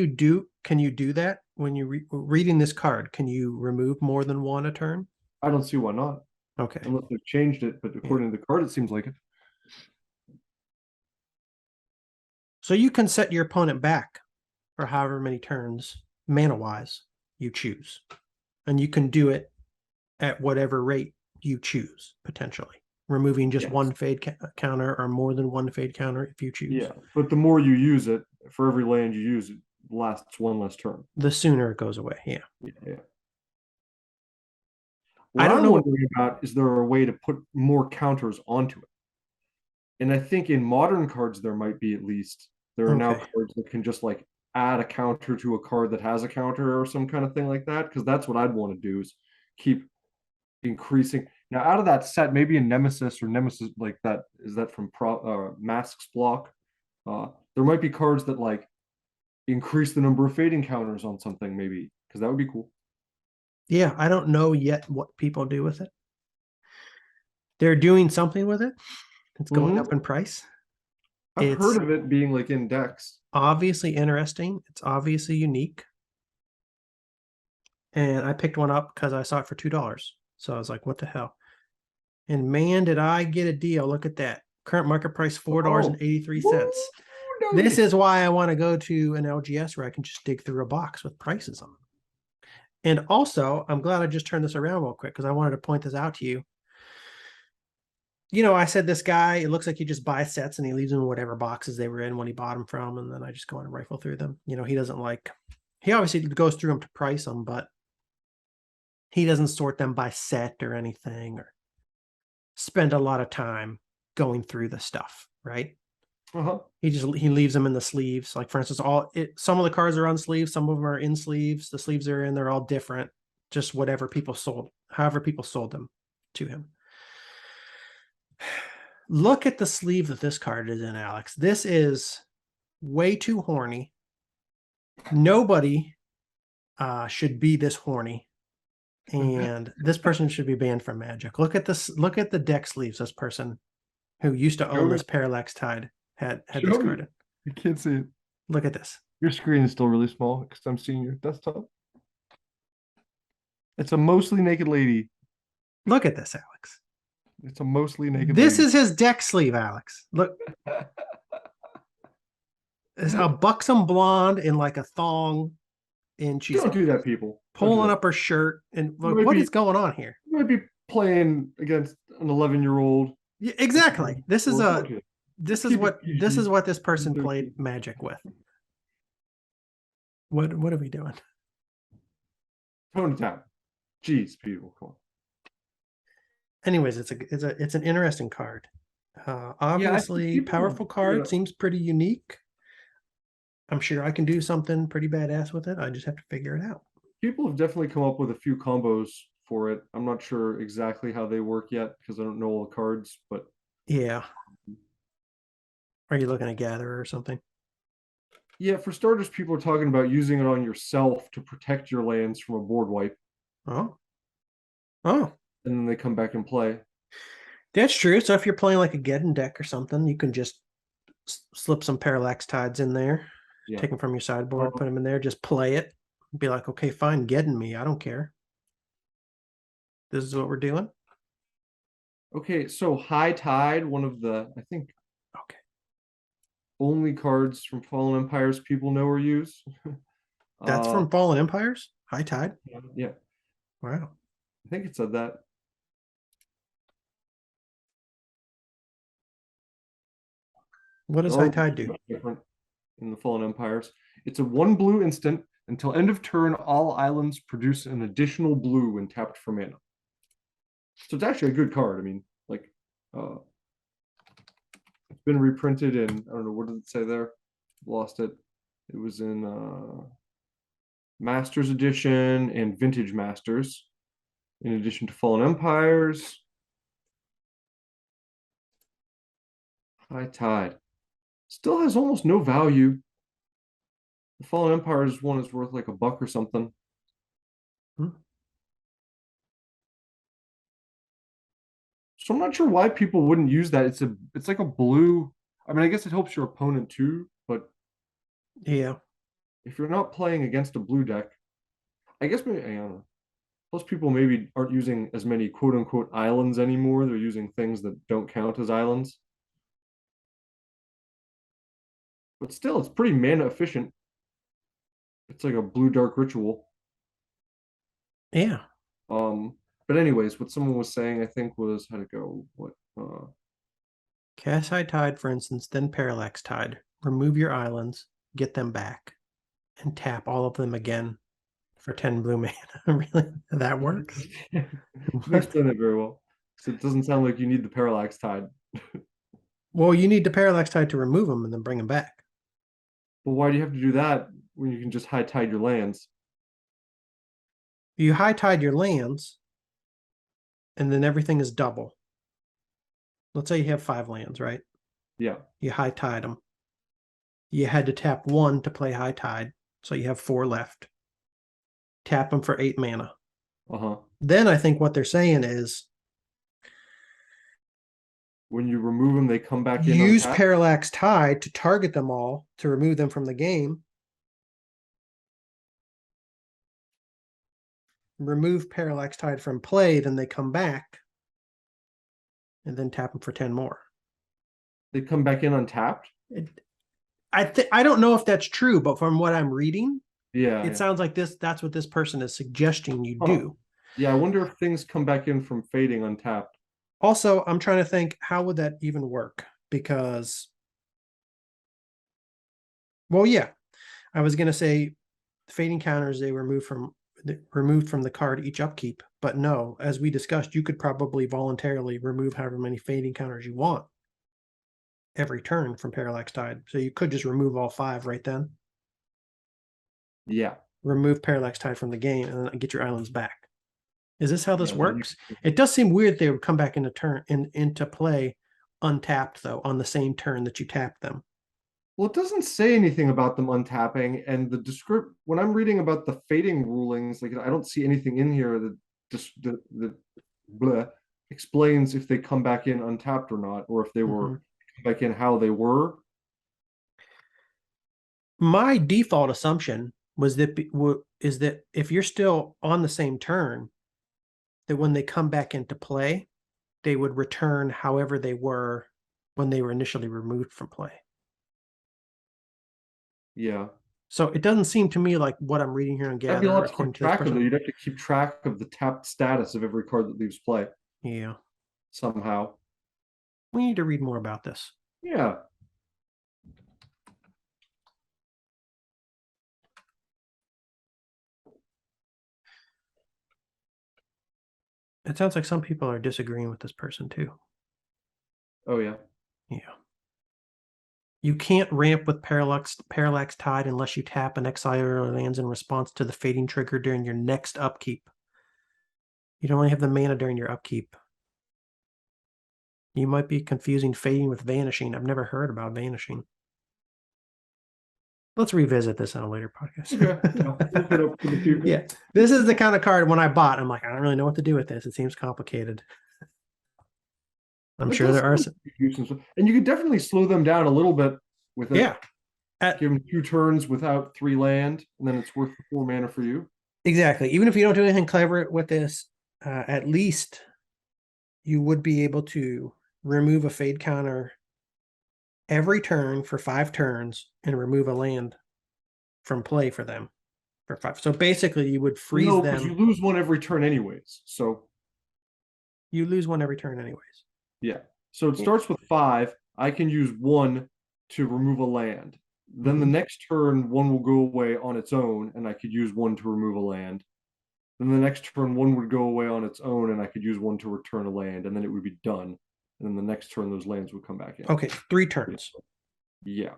do that when you reading this card? Can you remove more than one a turn? I don't see why not, Okay. unless they've changed it. But Yeah. according to the card, it seems like it. So you can set your opponent back for however many turns mana wise you choose, and you can do it at whatever rate you choose, potentially removing just Yes. one fade counter or more than one fade counter if you choose. Yeah, but the more you use it, for every land you use, it lasts 1 less turn. The sooner it goes away. Yeah. Yeah. I What don't I'm know. wondering about is there a way to put more counters onto it? And I think in modern cards there might be, at least. There are now Okay. cards that can just like add a counter to a card that has a counter or some kind of thing like that. Because that's what I'd want to do, is keep increasing. Now, out of that set, maybe a Nemesis or Nemesis like that, is that from Masks block? There might be cards that like increase the number of fading counters on something, maybe, because that would be cool. Yeah, I don't know yet what people do with it. They're doing something with it. It's going up in price. I've It's heard of it being like in decks. obviously interesting. It's obviously unique. And I picked one up because I saw it for $2. So I was like, what the hell? And man, did I get a deal. Look at that. Current market price $4.83. This is why I want to go to an LGS where I can just dig through a box with prices on them. And also, I'm glad I just turned this around real quick because I wanted to point this out to you. You know, I said this guy, it looks like he just buys sets and he leaves them in whatever boxes they were in when he bought them from. And then I just go and rifle through them. You know, he doesn't like, he obviously goes through them to price them, but he doesn't sort them by set or anything or spend a lot of time going through the stuff, right? He leaves them in the sleeves. Like for instance, some of the cards are on sleeves, some of them are in sleeves. The sleeves are in, they're all different. Just whatever people sold, however people sold them to him. Look at the sleeve that this card is in, Alex. This is way too horny. Nobody should be this horny. And this person should be banned from Magic. Look at this. Look at the deck sleeves. This person who used to own this Parallax Tide had this card in. You can't see it. Look at this. Your screen is still really small because I'm seeing your desktop. It's a mostly naked lady. Look at this, Alex. It's a mostly naked This lady. is his deck sleeve, Alex. Look. It's a buxom blonde in like a thong. And she's Don't do that, people. pulling up her shirt. And look, what is going on here? You might be playing against an 11-year-old. Yeah, exactly. This is what this person played Magic with. What are we doing? Tone it down. Jeez, people, come on. Anyways, it's an interesting card. Obviously, powerful card, seems pretty unique. I'm sure I can do something pretty badass with it. I just have to figure it out. People have definitely come up with a few combos for it. I'm not sure exactly how they work yet because I don't know all the cards, but yeah. Are you looking at Gather or something? Yeah, for starters, people are talking about using it on yourself to protect your lands from a board wipe. Oh. And then they come back and play. That's true. So if you're playing like a Geddon deck or something, you can just slip some Parallax Tides in there, take them from your sideboard, put them in there, just play it. Be like, okay, fine, Geddon me. I don't care. This is what we're doing. Okay, so High Tide, one of the, I think, only cards from Fallen Empires people know or use. That's from Fallen Empires? High Tide? Yeah. Wow. I think it said that. What does High Tide do? Different in the Fallen Empires. It's a 1 blue instant. Until end of turn, all islands produce an additional blue when tapped for mana. So it's actually a good card. I mean, like, it's been reprinted in, I don't know, what did it say there? Lost it. It was in Masters Edition and Vintage Masters. in addition to Fallen Empires. High Tide. Still has almost no value. The Fallen Empires one is worth like $1 or something. Hmm. So I'm not sure why people wouldn't use that. It's like a blue. I mean, I guess it helps your opponent too, but Yeah. if you're not playing against a blue deck, I guess maybe I don't know. Plus, people maybe aren't using as many quote unquote islands anymore. They're using things that don't count as islands. But still, it's pretty mana efficient. It's like a blue dark ritual. Yeah. Um, but anyways, what someone was saying, I think, was how to go. What Cast High Tide, for instance, then Parallax Tide. Remove your islands, get them back, and tap all of them again for 10 blue mana. Really? That works? didn't What? explain it very well. So it doesn't sound like you need the Parallax Tide. Well, you need the Parallax Tide to remove them and then bring them back. But why do you have to do that when you can just high tide your lands? You high tide your lands, and then everything is double. Let's say you have 5 lands, right? Yeah. You high tide them. You had to tap 1 to play high tide, so you have 4 left. Tap them for 8 mana. Uh-huh. Then I think what they're saying is When you remove them, they come back in use untapped. Parallax Tide to target them all to remove them from the game. Remove Parallax Tide from play, then they come back, and then tap them for 10 more. They come back in untapped. I don't know if that's true, but from what I'm reading, Yeah. it sounds like that's what this person is suggesting you do. Yeah, I wonder if things come back in from fading untapped. Also, I'm trying to think, how would that even work? Because, well, yeah, I was going to say fading counters they removed from the card each upkeep, but no, as we discussed, you could probably voluntarily remove however many fading counters you want every turn from Parallax Tide. So you could just remove all 5 right then. Yeah. Remove Parallax Tide from the game and then get your islands back. Is this how this Yeah, works? It does seem weird they would come back into play untapped though on the same turn that you tap them. Well, it doesn't say anything about them untapping, and the descript when I'm reading about the fading rulings, like I don't see anything in here that just the bleh, explains if they come back in untapped or not, or if they were back in how they were. My default assumption was that is that if you're still on the same turn, that when they come back into play, they would return however they were when they were initially removed from play. Yeah. So it doesn't seem to me like what I'm reading here and That'd be a gather lot to according keep to this track of, though. person. You'd have to keep track of the tapped status of every card that leaves play Yeah. somehow. We need to read more about this. Yeah. It sounds like some people are disagreeing with this person too. Oh, yeah. Yeah. You can't ramp with Parallax Tide unless you tap and exile your lands in response to the fading trigger during your next upkeep. You don't only have the mana during your upkeep. You might be confusing fading with vanishing. I've never heard about vanishing. Let's revisit this on a later podcast. Okay. Yeah. This is the kind of card when I bought, I'm like, I don't really know what to do with this. It seems complicated. I'm sure there are some. And you could definitely slow them down a little bit with it. Yeah. Give them 2 turns without 3 land, and then it's worth the 4 mana for you. Exactly. Even if you don't do anything clever with this, at least you would be able to remove a fade counter every turn for 5 turns and remove a land from play for them for 5. So basically, you would freeze No, them. because you lose 1 every turn anyways. So you lose 1 every turn anyways. yeah. So it starts with 5. I can use 1 to remove a land. Then the next turn, 1 will go away on its own, and I could use 1 to remove a land. Then the next turn, 1 would go away on its own, and I could use 1 to return a land, and then it would be done. And then the next turn, those lands would come back in. Okay, 3 turns. Yeah.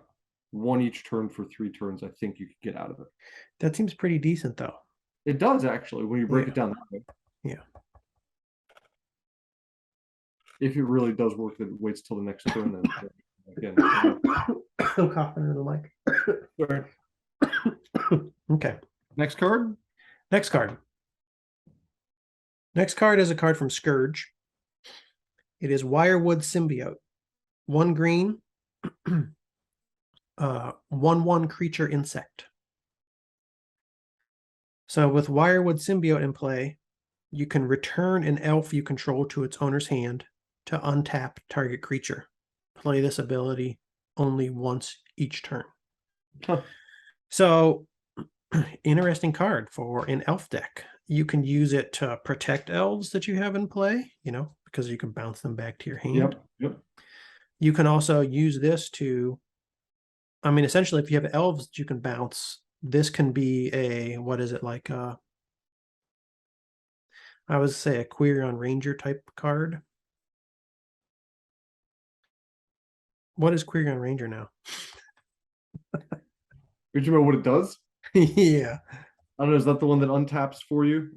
1 each turn for 3 turns. I think you could get out of it. That seems pretty decent, though. It does, actually, when you break it down that way. Yeah. If it really does work, then it waits till the next turn. Then again, I'm coughing into the mic. sorry. Okay. Next card. Next card. Next card is a card from Scourge. It is Wirewood Symbiote. 1 green, 1/1 creature insect. So with Wirewood Symbiote in play, you can return an elf you control to its owner's hand to untap target creature. Play this ability only once each turn. Huh. So, interesting card for an elf deck. You can use it to protect elves that you have in play, because you can bounce them back to your hand. Yep. You can also use this to, essentially, if you have elves that you can bounce, this can be a, what is it, like I would say a Quirion Ranger type card. What is Quirion Ranger now? Did you know what it does? Yeah. I don't know. Is that the one that untaps for you?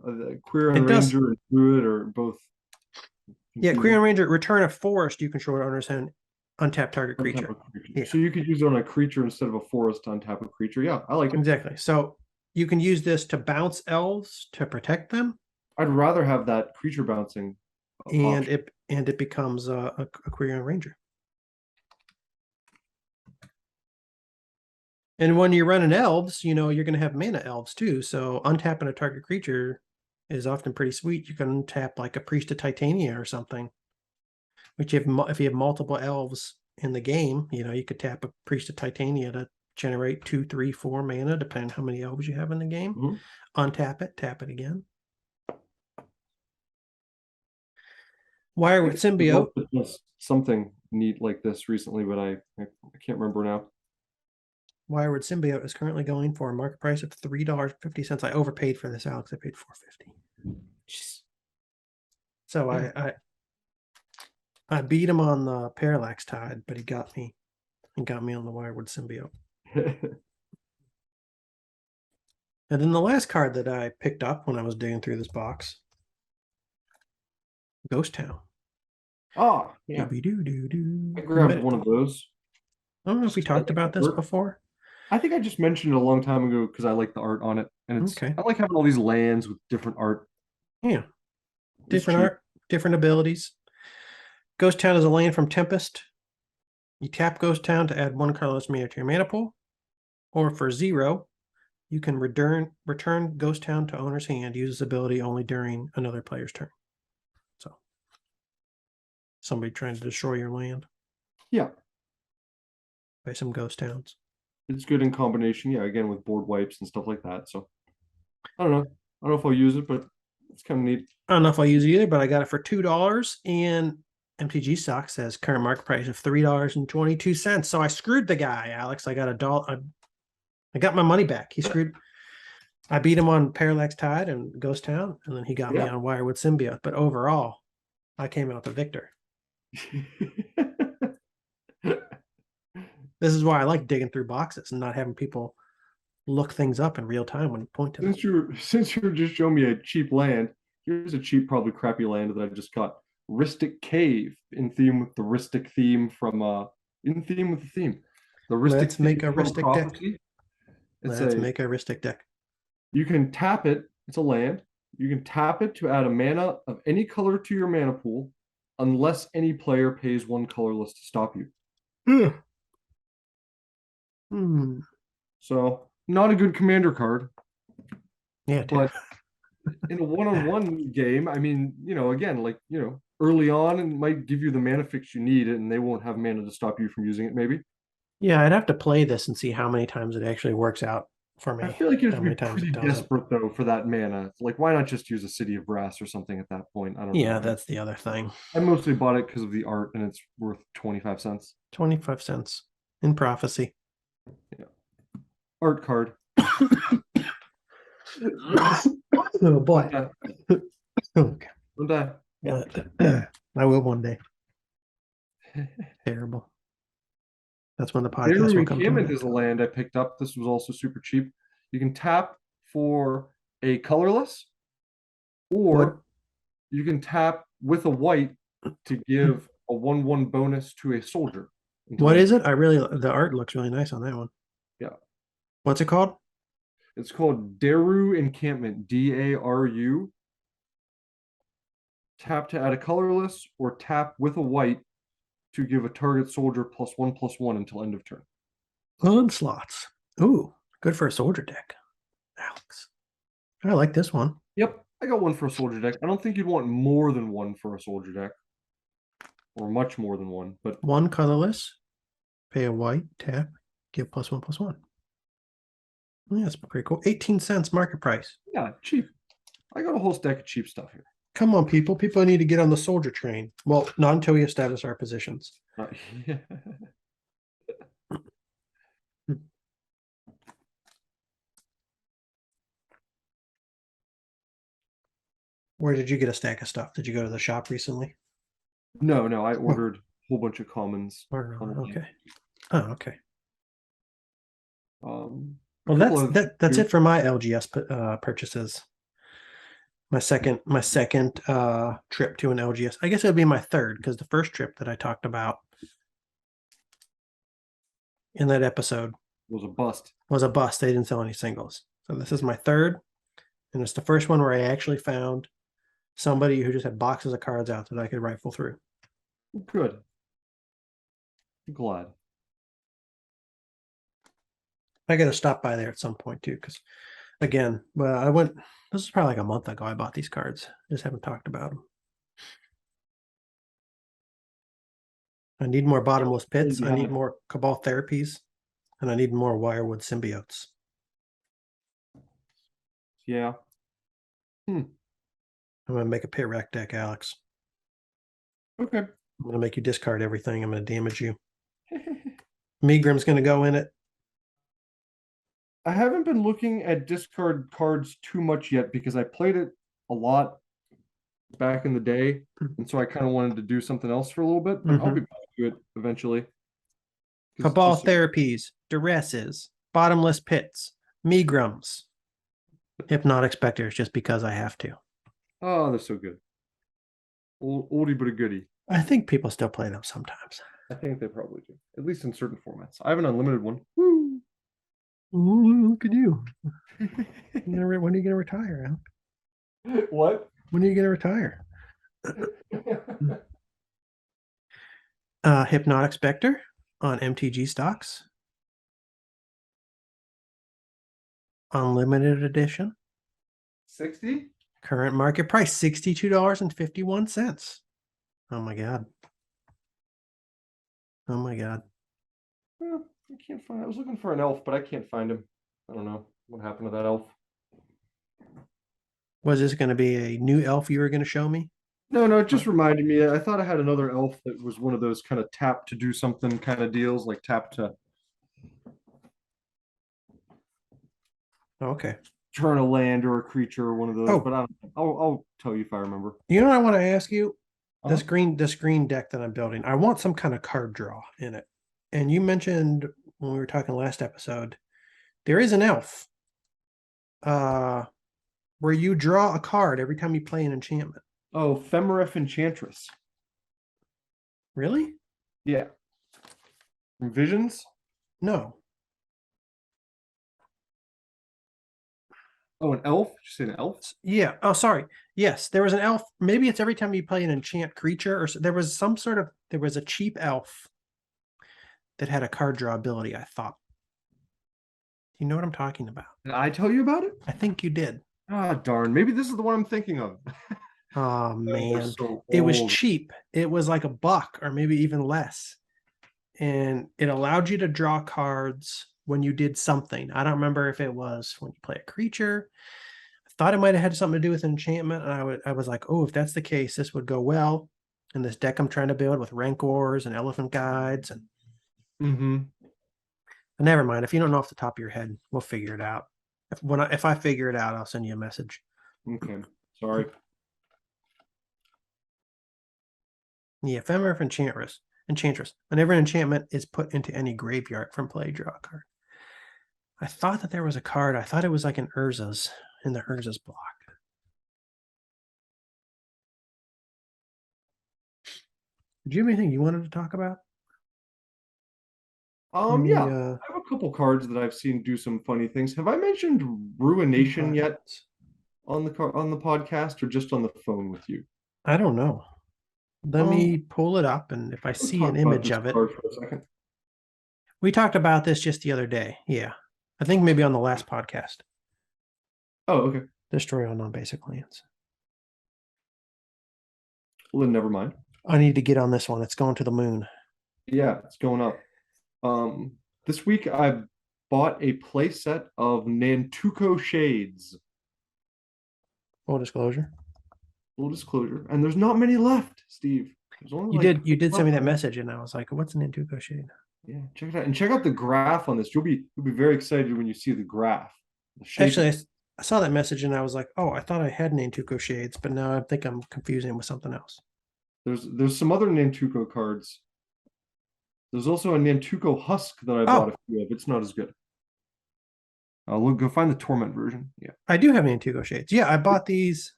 Queer It and does. Ranger and Druid, or both? Yeah, Quirion Ranger, return a forest you control to owner's hand, untap target creature. Untap a creature. Yeah. So you could use it on a creature instead of a forest to untap a creature. Yeah, I like it. Exactly. So you can use this to bounce elves to protect them, I'd rather have that creature bouncing and option. it becomes a Quirion Ranger. And when you're running elves, you're going to have mana elves too. So untapping a target creature is often pretty sweet. You can untap like a Priest of Titania or something. Which if you have multiple elves in the game, you could tap a Priest of Titania to generate 2, 3, 4 mana, depending on how many elves you have in the game. Untap it, tap it again. Wirewood Symbiote. Something neat like this recently, but I can't remember now. Wirewood Symbiote is currently going for a market price of $3.50. I overpaid for this, Alex. I paid $4.50. So I beat him on the Parallax Tide, but he got me on the Wirewood Symbiote. And then the last card that I picked up when I was digging through this box, Ghost Town. Oh, yeah. I grabbed one of those. I don't know if we talked about this before. I think I just mentioned it a long time ago because I like the art on it. And I like having all these lands with different art. Yeah. Different art, different abilities. Ghost Town is a land from Tempest. You tap Ghost Town to add 1 colorless mana to your mana pool. Or for 0, you can return Ghost Town to owner's hand. Use this ability only during another player's turn. So somebody trying to destroy your land. Yeah. By some Ghost Towns. It's good in combination, yeah, again with board wipes and stuff like that. So I don't know if I'll use it, but it's kind of neat. I don't know if I'll use it either, but I got it for $2, and MTG Stock says current market price of $3.22. So I screwed the guy, Alex. I got $1. I got my money back. He screwed. I beat him on Parallax Tide and Ghost Town, and then he got me on Wirewood Symbiote. But overall, I came out the victor. This is why I like digging through boxes and not having people look things up in real time when you point to them. Since you just showing me a cheap land, here's a cheap, probably crappy land that I just got. Ristic Cave, in theme with the Ristic theme from in theme with the theme. The Ristic Let's make a Ristic deck. Let's make a Ristic deck. You can tap it. It's a land. You can tap it to add a mana of any color to your mana pool, unless any player pays 1 colorless to stop you. So not a good commander card. Yeah, but in a one-on-one game, again, early on, it might give you the mana fix you need, and they won't have mana to stop you from using it. Maybe. Yeah, I'd have to play this and see how many times it actually works out for me. I feel like you have to be pretty desperate though for that mana. Like, why not just use a City of Brass or something at that point? I don't know. Yeah, that's the other thing. I mostly bought it because of the art, and it's worth 25 cents. 25 cents in Prophecy. Yeah. Art card. Oh boy. Okay. Don't die. I will one day. Terrible. That's when the podcast will come to Encampment is a land I picked up. This was also super cheap. You can tap for a colorless, or you can tap with a white to give a 1/1 bonus to a soldier. What is it? The art looks really nice on that one. Yeah. What's it called? It's called Daru Encampment, Daru. Tap to add a colorless or tap with a white to give a target soldier +1/+1 until end of turn. Onslaughts. Ooh, good for a soldier deck. Alex. I like this one. Yep, I got one for a soldier deck. I don't think you'd want more than one for a soldier deck. Or much more than one, but one colorless, pay a white, tap, give +1/+1. Yeah, that's pretty cool. 18 cents market price. yeah, cheap. I got a whole stack of cheap stuff here. Come on, people. People need to get on the soldier train. Well, not until we establish our positions. Yeah. Where did you get a stack of stuff? Did you go to the shop recently? No, I ordered a whole bunch of commons. Okay. Oh, okay. Well, that's it for my LGS purchases. My second trip to an LGS. I guess it would be my third, because the first trip that I talked about in that episode was a bust. Was a bust. They didn't sell any singles. So this is my third, and it's the first one where I actually found somebody who just had boxes of cards out that I could rifle through. Good. I'm glad. I got to stop by there at some point too, because again, well, I went. This is probably like a month ago. I bought these cards. Just haven't talked about them. I need more bottomless pits. I need more Cabal therapies, and I need more Wirewood symbiotes. Yeah. I'm gonna make a pit rack deck, Alex. Okay. I'm gonna make you discard everything. I'm gonna damage you. Megrim's gonna go in it. I haven't been looking at discard cards too much yet because I played it a lot back in the day, and so I kind of wanted to do something else for a little bit, but I'll be back to it eventually. Cabal therapies, duresses, bottomless pits, Megrums, hypnotic specters, just because I have to. Oh, they're so good. Oldie but a goodie. I think people still play them sometimes. I think they probably do, at least in certain formats. I have an unlimited one. Woo! Ooh, look at you. When are you gonna retire, Al? What? When are you gonna retire? Hypnotic Spectre on MTG stocks. Unlimited edition. 60? Current market price $62.51. Oh my god. Oh my god. Well, I can't find. I was looking for an elf, but I can't find him. I don't know what happened to that elf. Was this going to be a new elf you were going to show me? No, it just reminded me. I thought I had another elf that was one of those kind of tap to do something kind of deals, like tap to Okay. turn a land or a creature or one of those. Oh. But I'll tell you if I remember. You know what I want to ask you? This green deck that I'm building, I want some kind of card draw in it. And you mentioned when we were talking last episode, there is an elf where you draw a card every time you play an enchantment. Oh, Femeref Enchantress. Really? Yeah. From Visions? No. Oh, an elf? Did you say an elf? Yeah. Oh, sorry. Yes, there was an elf. Maybe it's every time you play an enchant creature, or there was a cheap elf that had a card draw ability, I thought. You know what I'm talking about? Did I tell you about it? I think you did. Ah, darn. Maybe this is the one I'm thinking of. Oh man, so it was cheap. It was like $1 or maybe even less. And it allowed you to draw cards when you did something. I don't remember if it was when you play a creature. I thought it might have had something to do with enchantment. And I was like, oh, if that's the case, this would go well in this deck I'm trying to build with Rancors and Elephant Guides. And never mind. If you don't know off the top of your head, we'll figure it out. If I figure it out, I'll send you a message. Okay. Sorry. Yeah, Ephemerate Enchantress. Whenever an enchantment is put into any graveyard from play, draw a card. I thought that there was a card. I thought it was like an Urza's in the Urza's block. Did you have anything you wanted to talk about? Yeah, The I have a couple cards that I've seen do some funny things. Have I mentioned Ruination yet impressions. on the podcast, or just on the phone with you? I don't know. Let Um, me pull it up, and if I let's see talk an about image this of it, card for a second. we talked about this just the other day. Yeah, I think maybe on the last podcast. Oh, okay. Destroy all non-basic lands. Well, then never mind. I need to get on this one. It's going to the moon. Yeah, it's going up. Um, this week I bought a play set of Nantuko Shades. Full disclosure. Full disclosure, and there's not many left, Steve. There's only like You did send me that 12. message, and I was like, "What's an Antuco shade?" Yeah, check it out, and check out the graph on this. You'll be very excited when you see the graph. The shape. Actually, I saw that message, and I was like, "Oh, I thought I had an Antuco shades, but now I think I'm confusing it with something else." There's some other Nantuko cards. There's also a Nantuko Husk that I bought Oh, a few of. It's not as good. Look, go find the Torment version. Yeah. I do have an Antuco shades. Yeah, I bought these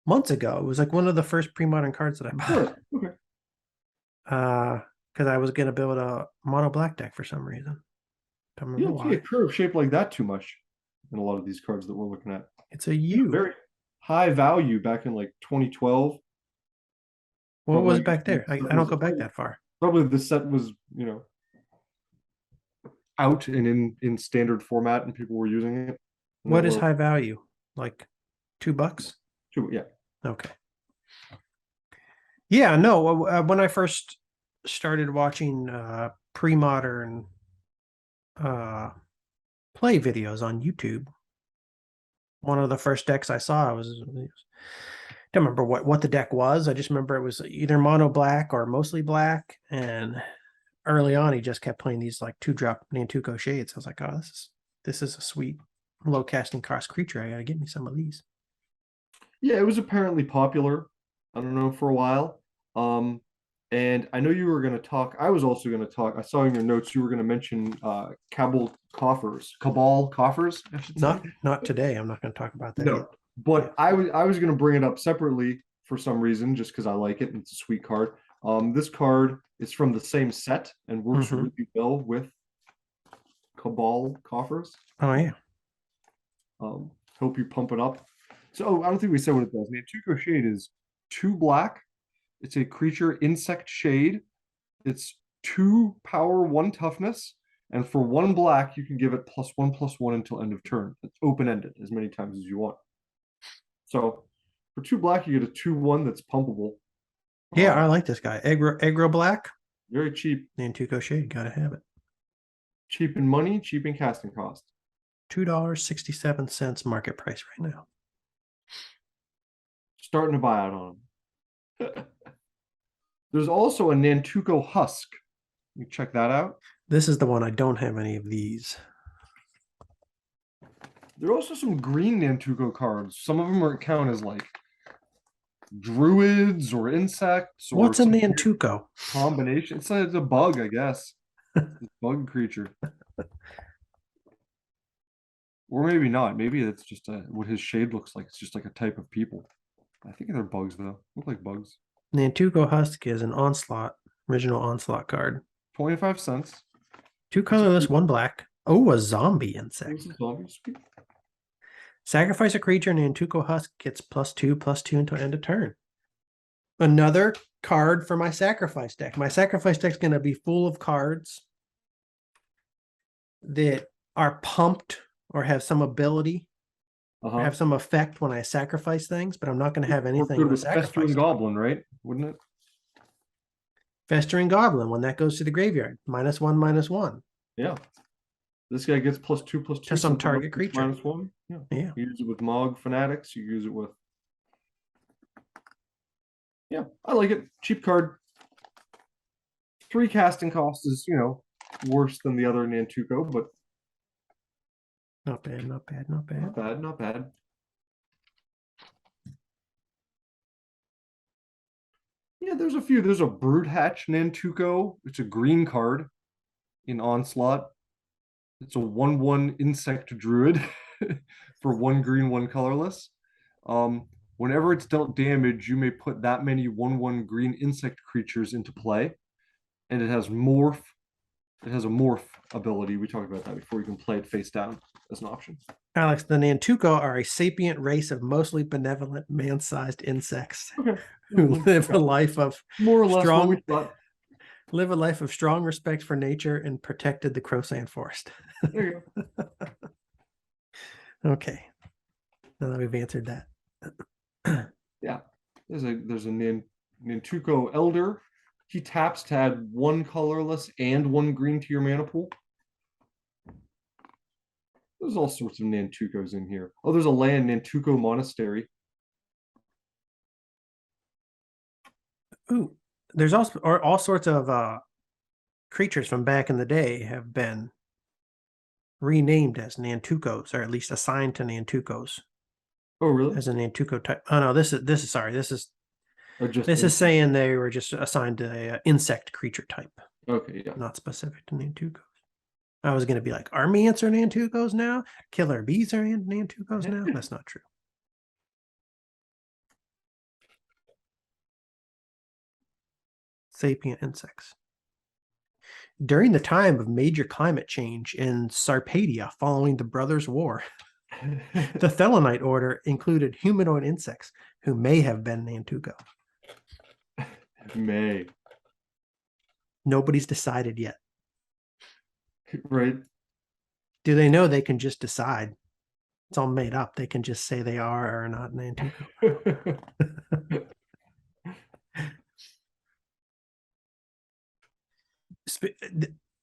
months ago. It was like one of the first pre-modern cards that I Really? bought. Okay. Because I was gonna build a mono black deck for some reason. Don't You remember don't see a why. curve shaped like that too much in a lot of these cards that we're looking at. It's a U. Very high value back in like 2012. What But was like it back there? I don't go back that far. probably the set was, out and in standard format and people were using it. And that What is were high value? Like $2? yeah. Okay. Yeah, no. When I first started watching pre-modern uh, play videos on YouTube, one of the first decks I saw was don't remember what the deck was. I just remember it was either mono black or mostly black. And early on, he just kept playing these like 2-drop Nantuko shades. I was like, oh, this is a sweet low casting cost creature. I gotta get me some of these. Yeah, it was apparently popular. I don't know, for a while. Um, and I know you were going to talk. I was also going to talk. I saw in your notes you were going to mention Cabal coffers, I should say. Not today. I'm not going to talk about that yet. No, Yeah. but I was going to bring it up separately for some reason, just because I like it and it's a sweet card. This card is from the same set and works Mm-hmm. really well with Cabal coffers. Oh yeah. Hope you pump it up. So I don't think we said what it does. Nantuko Shade is 2 black. It's a creature insect shade. It's 2 power, 1 toughness, and for 1 black, you can give it +1/+1 until end of turn. It's open-ended as many times as you want. So for 2 black, you get a 2/1 that's pumpable. Yeah, I like this guy. Aggro black. Very cheap, Nantuko shade. Gotta have it. cheap in money, cheap in casting cost. $2.67 market price right now. Starting to buy out on them. There's also a Nantuko Husk. You check that out. This is the one I don't have any of these. There are also some green Nantuko cards. Some of them are count as like druids or insects or What's a some Nantuko? combination. It's a bug, I guess. It's a bug creature. Or maybe not. Maybe it's just what his shade looks like. It's just like a type of people. I think they're bugs though. Look like bugs. Nantuko Husk is an original onslaught card. 25 cents. 2 colorless, 1 black. Oh, a zombie insect. Sacrifice a creature, Nantuko Husk gets +2/+2 until end of turn. Another card for my sacrifice deck. My sacrifice deck's going to be full of cards that are pumped or have some ability, or have some effect when I sacrifice things, but I'm not going to have anything Good with with Festering sacrifice. Goblin, right? Wouldn't it? Festering Goblin, when that goes to the graveyard, -1/-1. Yeah. This guy gets +2/+2 To some target creature. -1. Yeah. Yeah. You use it with Mog Fanatics. You use it with. Yeah, I like it. Cheap card. 3 casting cost is, worse than the other Nantuko, but Not bad, not bad, not bad. not bad, not bad. Yeah, there's a few. There's a Broodhatch Nantuko. It's a green card in Onslaught. It's a 1/1 insect druid for 1 green, 1 colorless. Whenever it's dealt damage, you may put that many 1/1 green insect creatures into play. And it has morph. It has a morph ability. We talked about that before. You can play it face down as an option. Alex, the Nantuko are a sapient race of mostly benevolent man-sized insects Okay. who live a life of More or less strong, what we thought. live a life of strong respect for nature and protected the Crowsand Forest. There you go. Okay. Now that we've answered that. Yeah. There's a Nantuko Elder. He taps to add 1 colorless and 1 green to your mana pool. There's all sorts of Nantukos in here. Oh, there's a land, Nantuko Monastery. Ooh, there's also all sorts of creatures from back in the day have been renamed as Nantukos, or at least assigned to Nantukos Oh, really? as a Nantuko type. Oh no, this is sorry. Or just This is saying they were just assigned to a insect creature type, okay, yeah. not specific to Nantukos. I was going to be like, army ants are Nantukos now? Killer bees are Nantukos now? That's not true. Sapient insects. During the time of major climate change in Sarpadia following the Brothers' War, the Thelonite order included humanoid insects who may have been Nantuko. May. Nobody's decided yet. Right. Do they know they can just decide? It's all made up. They can just say they are or are not Nantuko.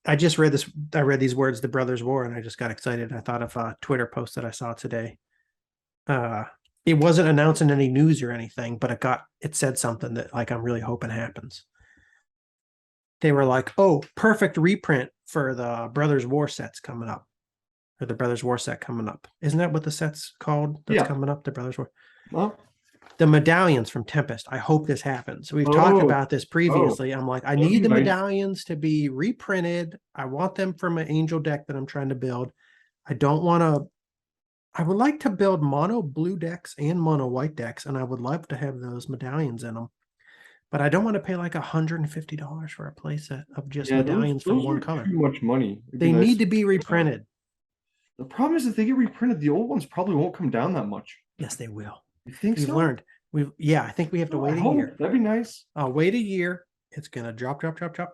I just read this. I read these words, "the Brothers' War," and I just got excited. I thought of a Twitter post that I saw today. It wasn't announcing any news or anything, but it said something that like I'm really hoping happens. They were like, "Oh, perfect reprint for the Brothers' War sets coming up, or the Brothers' War set coming up." Isn't that what the set's called? That's coming up, the Brothers' War. Well, the medallions from Tempest. I hope this happens. We've Oh, talked about this previously. oh. I'm like, I That'd need be the nice. medallions to be reprinted. I want them from an angel deck that I'm trying to build. I don't want to. I would like to build mono blue decks and mono white decks, and I would love to have those medallions in them. But I don't want to pay like $150 for a playset of just Yeah, medallions from those one are color. too much money. It'd be They nice need to be reprinted. The problem is if they get reprinted, the old ones probably won't come down that much. Yes, they will. You think We've so? learned. I think we have to Oh, wait I a hope. year. That'd be nice. Wait a year. It's gonna drop,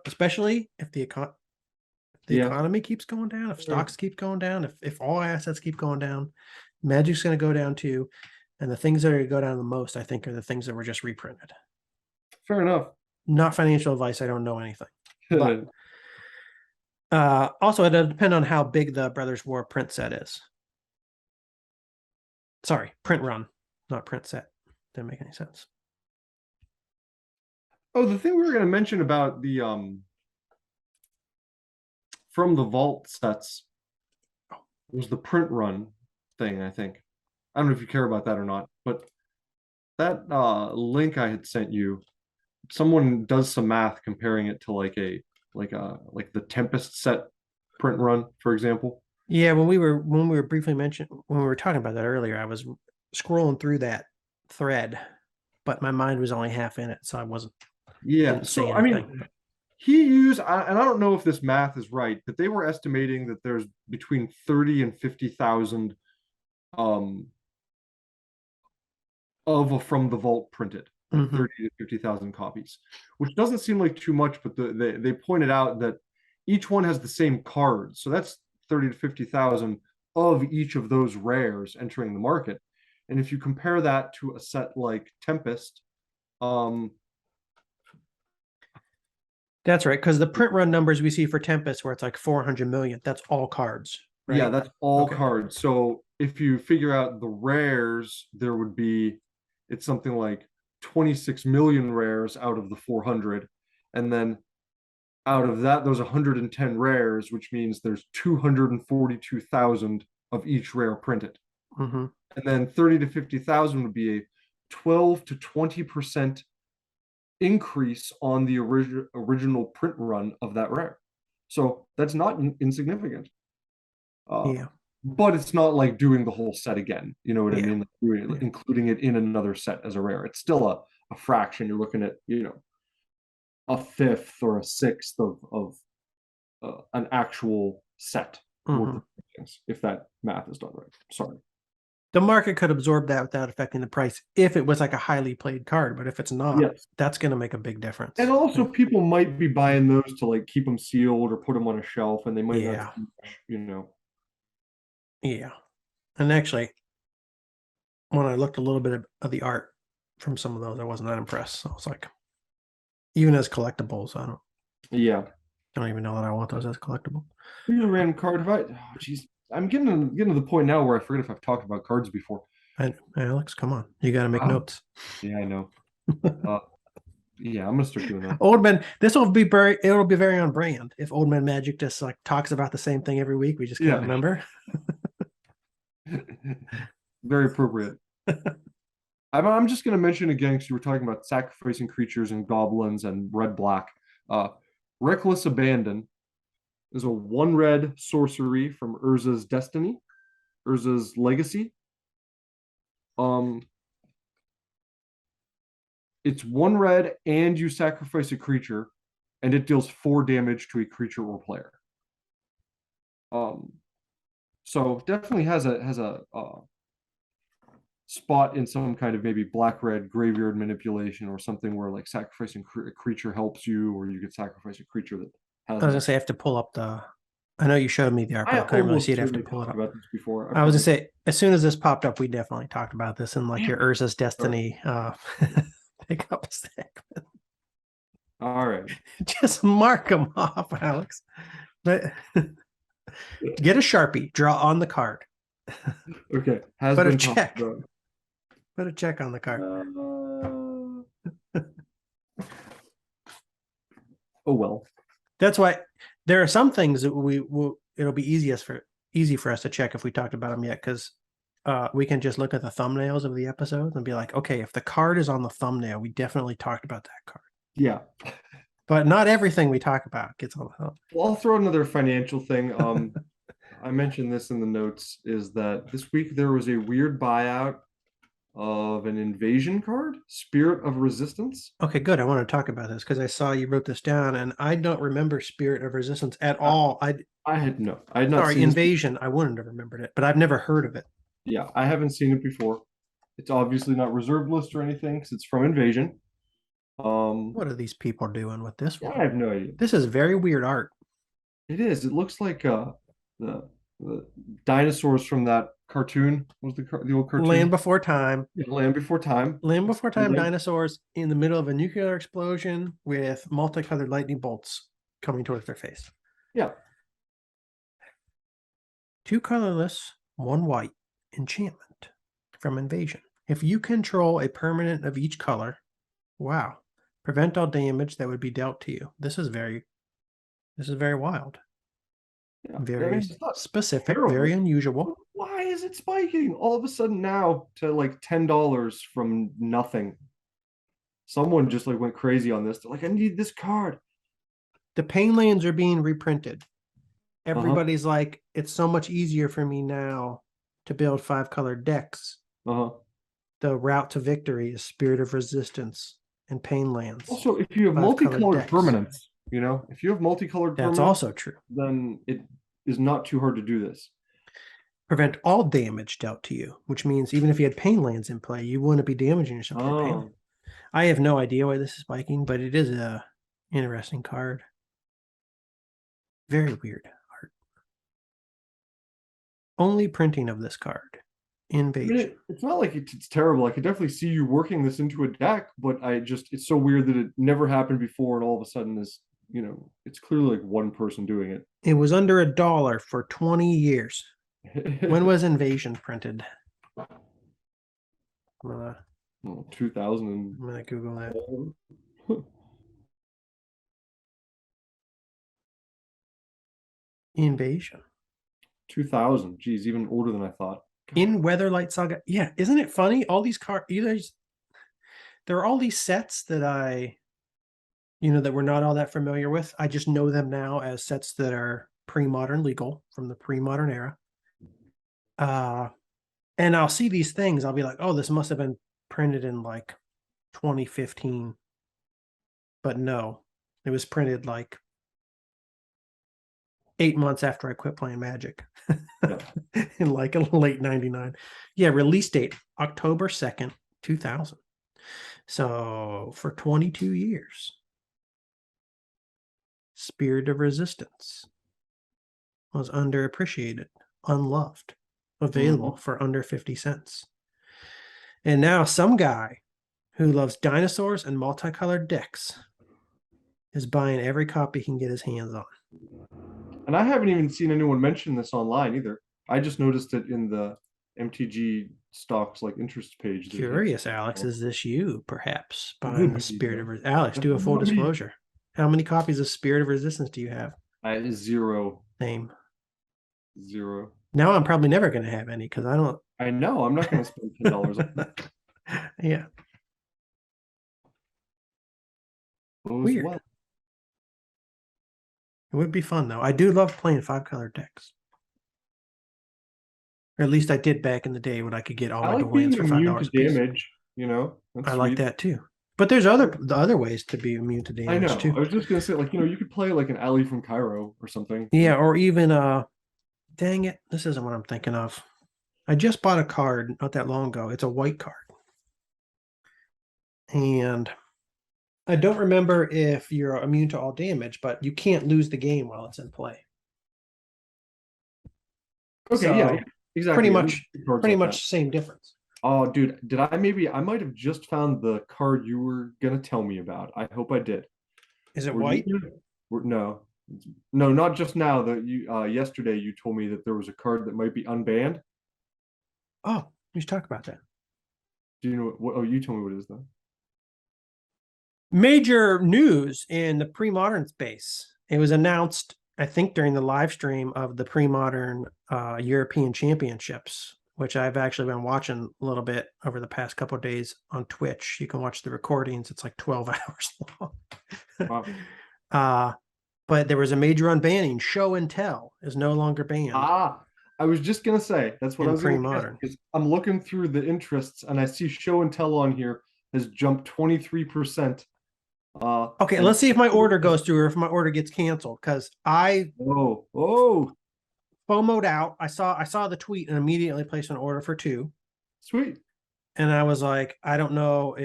especially if the economy keeps going down, if stocks keep going down, if all assets keep going down, Magic's going to go down too. And the things that are going to go down the most, I think, are the things that were just reprinted. Fair enough. Not financial advice. I don't know anything. But also, it'll depend on how big the Brothers' War print set is. Sorry, print run, not print set. Didn't make any sense. Oh, the thing we were going to mention about the from the vault sets was the print run thing, I think. I don't know if you care about that or not, but that link I had sent you, someone does some math comparing it to like the Tempest set print run, for example. Yeah, when we were briefly mentioned when we were talking about that earlier, I was scrolling through that thread, but my mind was only half in it, so I wasn't. Yeah, so I mean, he used, and I don't know if this math is right, but they were estimating that there's between 30 and 50,000 of a From the Vault printed, 30 to 50,000 copies, which doesn't seem like too much, but they pointed out that each one has the same cards. So that's 30 to 50,000 of each of those rares entering the market. And if you compare that to a set like Tempest, that's right, because the print run numbers we see for Tempest, where it's like 400 million, that's all cards, right? Yeah, that's all cards. So if you figure out the rares, there would be, it's something like 26 million rares out of the 400. And then out of that, those 110 rares, which means there's 242,000 of each rare printed. And then 30 to 50,000 would be a 12 to 20% increase on the original print run of that rare. So that's not insignificant. Yeah. but it's not like doing the whole set again. You know what I Yeah. mean? Like including it in another set as a rare. It's still a fraction. You're looking at, a fifth or a sixth of an actual set worth of things, if that math is done right. Sorry. The market could absorb that without affecting the price if it was like a highly played card, but if it's not, Yes. that's going to make a big difference. And also, people might be buying those to like keep them sealed or put them on a shelf, and they might not see much. Yeah. And actually, when I looked a little bit of the art from some of those, I wasn't that impressed. So I was like, even as collectibles, I don't even know that I want those as collectible. Here's a random card. I'm getting to the point now where I forget if I've talked about cards before. Alex, come on, you got to make notes. Yeah, I know. Yeah, I'm gonna start doing that. Old Man, it'll be very on brand if Old Man Magic just like talks about the same thing every week. We just can't remember. Very appropriate. I'm just gonna mention again, because you were talking about sacrificing creatures and goblins and red black. Reckless Abandon is a 1 red sorcery from Urza's Destiny, Urza's Legacy. It's 1 red and you sacrifice a creature, and it deals 4 damage to a creature or player. So definitely has a spot in some kind of maybe black-red graveyard manipulation or something where like sacrificing a creature helps you, or you could sacrifice a creature that has. I was gonna say I have to pull up the. I know you showed me the art, but I couldn't really see it. I have to pull it up. About this before. I was gonna say as soon as this popped up, we definitely talked about this in like your Urza's Destiny pick up segment. All right. Just mark them off, Alex. But get a Sharpie, draw on the card. Okay. Put a check. Put a check on the card. Oh well. That's why there are some things that it'll be easy for us to check if we talked about them yet, because we can just look at the thumbnails of the episodes and be like, okay, if the card is on the thumbnail, we definitely talked about that card. Yeah. But not everything we talk about gets on the thumbnail. Well, I'll throw another financial thing. I mentioned this in the notes, is that this week there was a weird buyout of an invasion card, Spirit of Resistance. Okay, good. I want to talk about this because I saw you wrote this down, and I don't remember Spirit of Resistance at all. I had not seen Invasion. I wouldn't have remembered it, but I've never heard of it. Yeah, I haven't seen it before. It's obviously not reserved list or anything because it's from Invasion. What are these people doing with this one? I have no idea. This is very weird art. It is. It looks like the dinosaurs from that cartoon. What was the old cartoon? Land Before Time. Yeah, Land Before Time. Land Before Time dinosaurs in the middle of a nuclear explosion with multicolored lightning bolts coming towards their face. Yeah. 2 colorless, 1 white enchantment from Invasion. If you control a permanent of each color, wow, prevent all damage that would be dealt to you. This is very wild. Yeah, very specific, terrible. Very unusual. Why is it spiking all of a sudden now to like $10 from nothing? Someone just like went crazy on this. They're like, I need this card. The pain lands are being reprinted. Everybody's like, it's so much easier for me now to build 5-colored decks. The route to victory is Spirit of Resistance and pain lands. Also, if you have multicolored permanents, if you have multicolored that's also true. Then it is not too hard to do this. Prevent all damage dealt to you, which means even if you had pain lands in play, you wouldn't be damaging yourself with pain. I have no idea why this is spiking, but it is a interesting card. Very weird art. Only printing of this card. Invasion. It's not like it's terrible. I could definitely see you working this into a deck, but it's so weird that it never happened before, and all of a sudden this, it's clearly like one person doing it. It was under $1 for 20 years. When was Invasion printed? 2000. I'm gonna Google that. Invasion. 2000. Geez, even older than I thought. In Weatherlight Saga. Yeah, isn't it funny? All these cards, there are all these sets that that we're not all that familiar with. I just know them now as sets that are pre-modern legal from the pre-modern era. And I'll see these things. I'll be like, oh, this must have been printed in like 2015. But no, it was printed like 8 months after I quit playing Magic. Yeah. In like a late 99. Yeah, release date October 2nd, 2000. So for 22 years, Spirit of Resistance was underappreciated, unloved, available for under 50 cents. And now some guy who loves dinosaurs and multicolored decks is buying every copy he can get his hands on. And I haven't even seen anyone mention this online either. I just noticed it in the MTG stocks like interest page. Curious, Alex, is this you perhaps buying Could the be, Spirit yeah. of Alex, do a full disclosure. How many copies of Spirit of Resistance do you have? Zero. Same. Zero. Now I'm probably never going to have any because I don't. I know. I'm not going to spend $10 on it. Yeah. Weird. Well. It would be fun though. I do love playing 5-color decks. Or at least I did back in the day when I could get all my I like dual lands being for immune $5 to a piece. damage, you know. That's I like sweet. that too. But there's the other ways to be immune to I damage know. too. I was just gonna say, like, you could play like an alley from Cairo or something. Yeah, or even dang it, this isn't what I'm thinking of. I just bought a card not that long ago. It's a white card. And I don't remember if you're immune to all damage, but you can't lose the game while it's in play. Okay, So yeah, exactly. Pretty much same difference. Oh, dude, I might have just found the card you were gonna tell me about. I hope I did. Is it Were you white? no. No, not just now. That you yesterday you told me that there was a card that might be unbanned. Oh, we should talk about that. Do you know what? Oh, you told me what it is though. Major news in the pre-modern space. It was announced, I think, during the live stream of the pre-modern European Championships, which I've actually been watching a little bit over the past couple of days on Twitch. You can watch the recordings. It's like 12 hours long. Wow. But there was a major unbanning. Show and Tell is no longer banned I was just gonna say that's what I in was gonna guess, pre-modern. because I'm looking through the interests and I see show and tell on here has jumped 23%. Okay, And let's see if my order goes through or if my order gets canceled because I oh, FOMO'd out. I saw the tweet and immediately placed an order for 2. sweet. And I was like, I don't know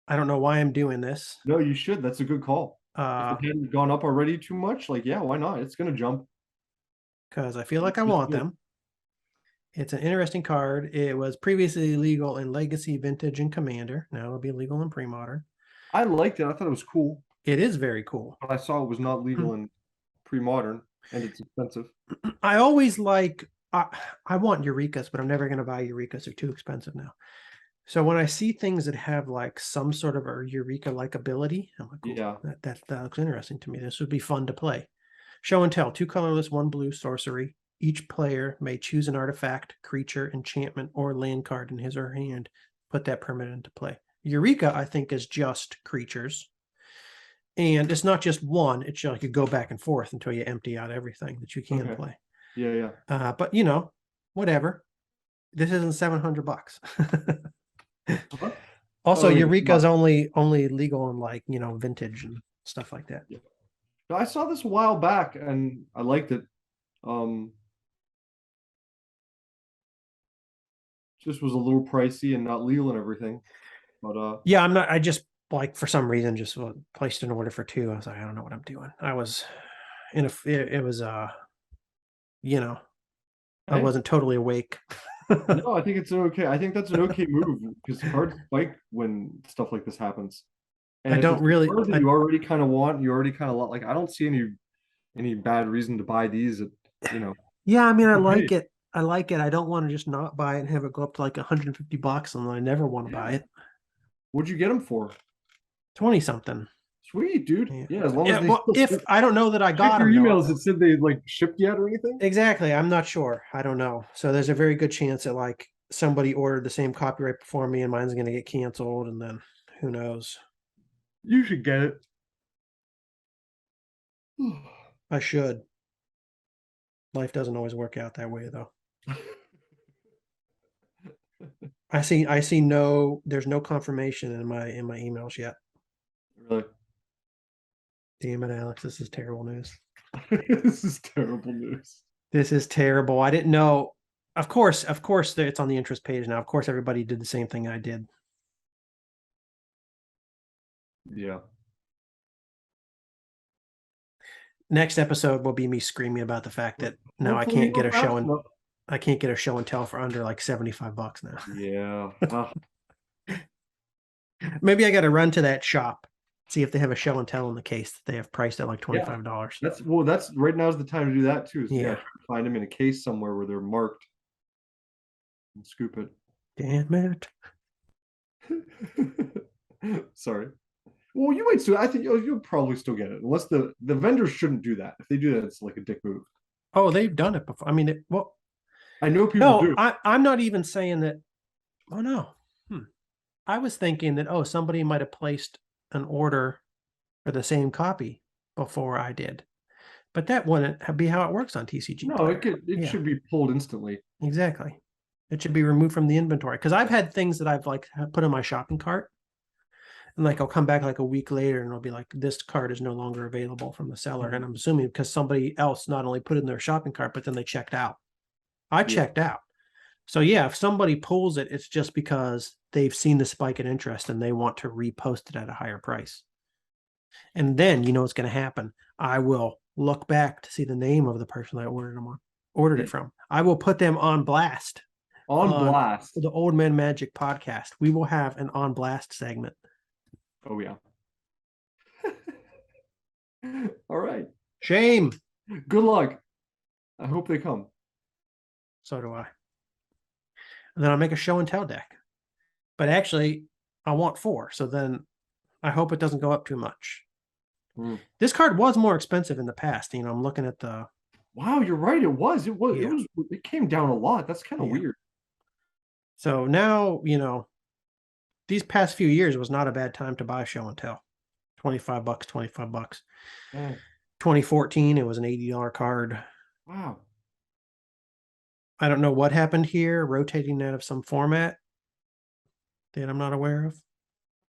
why I'm doing this. No, you should. That's a good call. If it hadn't gone up already too much, like, yeah, why not? It's gonna jump. Because I feel like I want them. It's an interesting card. It was previously legal in Legacy, Vintage, and Commander. Now it'll be legal in Pre-Modern. I liked it. I thought it was cool. It is very cool. But I saw it was not legal in pre-modern and it's expensive. I always like I want Eurekas, but I'm never going to buy Eurekas. They're too expensive now. So when I see things that have like some sort of a Eureka-like ability, I'm like, cool, Yeah. that looks interesting to me. This would be fun to play. Show and Tell, 2 colorless, 1 blue sorcery. Each player may choose an artifact, creature, enchantment, or land card in his or her hand. Put that permanent into play. Eureka, I think, is just creatures. And it's not just one. It's like you go back and forth until you empty out everything that you can play. Yeah. But whatever. This isn't $700. Also, Eureka is only legal in like Vintage and stuff like that. Yeah. I saw this a while back and I liked it. Just was a little pricey and not legal and everything. But yeah, I'm not. I just like for some reason just placed an order for 2. I was like, I don't know what I'm doing. I was in a. It was I wasn't totally awake. No, I think it's okay. I think that's an okay move because cards spike when stuff like this happens. And I don't really. You already kind of want. You already kind of like. I don't see any bad reason to buy these. Yeah, I mean, I like it. I like it. I don't want to just not buy it and have it go up to like $150 and I never want to buy it. What'd you get them for? 20 something. Sweet, dude. Yeah, as long as if I don't know that I got your emails that said they like shipped yet or anything. Exactly, I'm not sure. I don't know. So there's a very good chance that like somebody ordered the same copyright before me and mine's going to get canceled, and then who knows? You should get it. I should. Life doesn't always work out that way, though. I see no, there's no confirmation in my emails yet. Really. Damn it, Alex, this is terrible news. This is terrible news. This is terrible. I didn't know. Of course, it's on the interest page now. Of course, everybody did the same thing I did. Yeah. Next episode will be me screaming about the fact that now I Hopefully can't get a show fast and enough. I can't get a show and tell for under like $75 now. Yeah. Maybe I got to run to that shop, see if they have a show and tell in the case that they have priced at like Yeah. $25. That's right now is the time to do that too. Is, Yeah. try to find them in a case somewhere where they're marked and scoop it. Damn it. Sorry. Well, you might still. I think you'll probably still get it, unless the vendors shouldn't do that. If they do that, it's like a dick move. Oh, they've done it before. I mean, well, I know people do. I'm not even saying that. Oh no. I was thinking that, oh, somebody might have placed an order for the same copy before I did. But that wouldn't be how it works on TCG. No, Player. it should be pulled instantly. Exactly. It should be removed from the inventory. Because I've had things that I've like put in my shopping cart. And like I'll come back like a week later and I'll be like, this card is no longer available from the seller. And I'm assuming because somebody else not only put it in their shopping cart, but then they checked out. I checked out. So yeah, if somebody pulls it, it's just because they've seen the spike in interest and they want to repost it at a higher price. And then you know what's going to happen. I will look back to see the name of the person that I ordered it from. I will put them on blast. On blast. The Old Man Magic podcast. We will have an on blast segment. Oh yeah. All right. Shame. Good luck. I hope they come. So do I. And then I'll make a show and tell deck. But actually, I want 4. So then I hope it doesn't go up too much. This card was more expensive in the past. You know, I'm looking at the. Wow, you're right. It came down a lot. That's kind of weird. So now, you know, these past few years was not a bad time to buy show and tell. $25, $25. 2014, it was an $80 card. Wow. I don't know what happened here, rotating out of some format that I'm not aware of.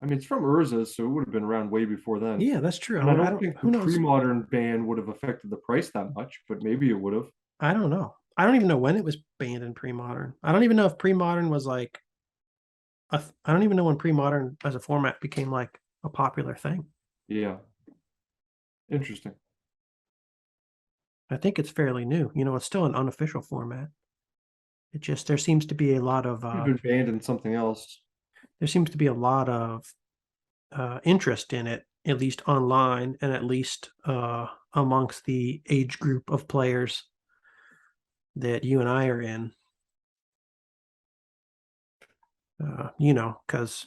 I mean, it's from Urza, so it would have been around way before then. Yeah, that's true. And I don't think the pre-modern ban would have affected the price that much, but maybe it would have. I don't know. I don't even know when it was banned in pre-modern. I don't even know if pre-modern was like I don't even know when pre-modern as a format became like a popular thing. Yeah. Interesting. I think it's fairly new. You know, it's still an unofficial format. It just there seems to be a lot of been banned in something else. There seems to be a lot of interest in it, at least online, and at least amongst the age group of players that you and I are in. You know, because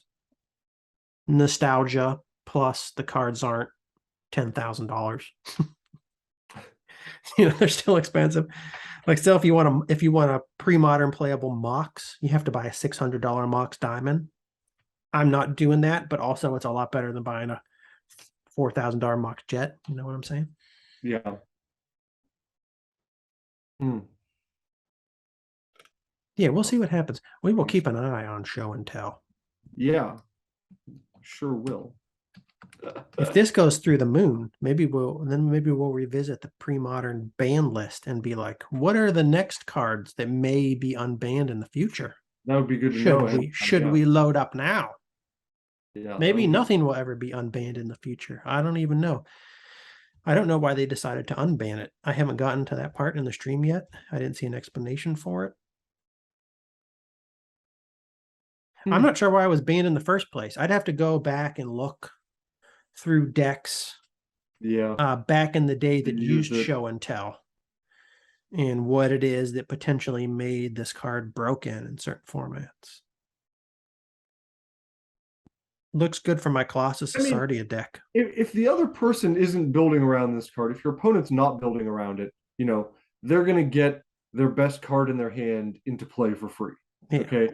nostalgia plus the cards aren't $10,000. You know, they're still expensive. Like still, if you want a pre-modern playable Mox, you have to buy a $600 Mox Diamond. I'm not doing that, but also it's a lot better than buying a $4,000 Mox Jet. You know what I'm saying? Yeah. Yeah, we'll see what happens. We will keep an eye on show and tell. Yeah, sure will. If this goes through the moon, maybe we'll revisit the pre-modern ban list and be like, what are the next cards that may be unbanned in the future? That would be good to know. Should we load up now? Yeah. Maybe nothing will ever be unbanned in the future. I don't even know. I don't know why they decided to unban it. I haven't gotten to that part in the stream yet. I didn't see an explanation for it. I'm not sure why I was banned in the first place. I'd have to go back and look through decks. Yeah. Back in the day that used show and tell, and what it is that potentially made this card broken in certain formats. Looks good for my Colossus Sardia deck. If the other person isn't building around this card, if your opponent's not building around it, you know, they're going to get their best card in their hand into play for free. Yeah. Okay.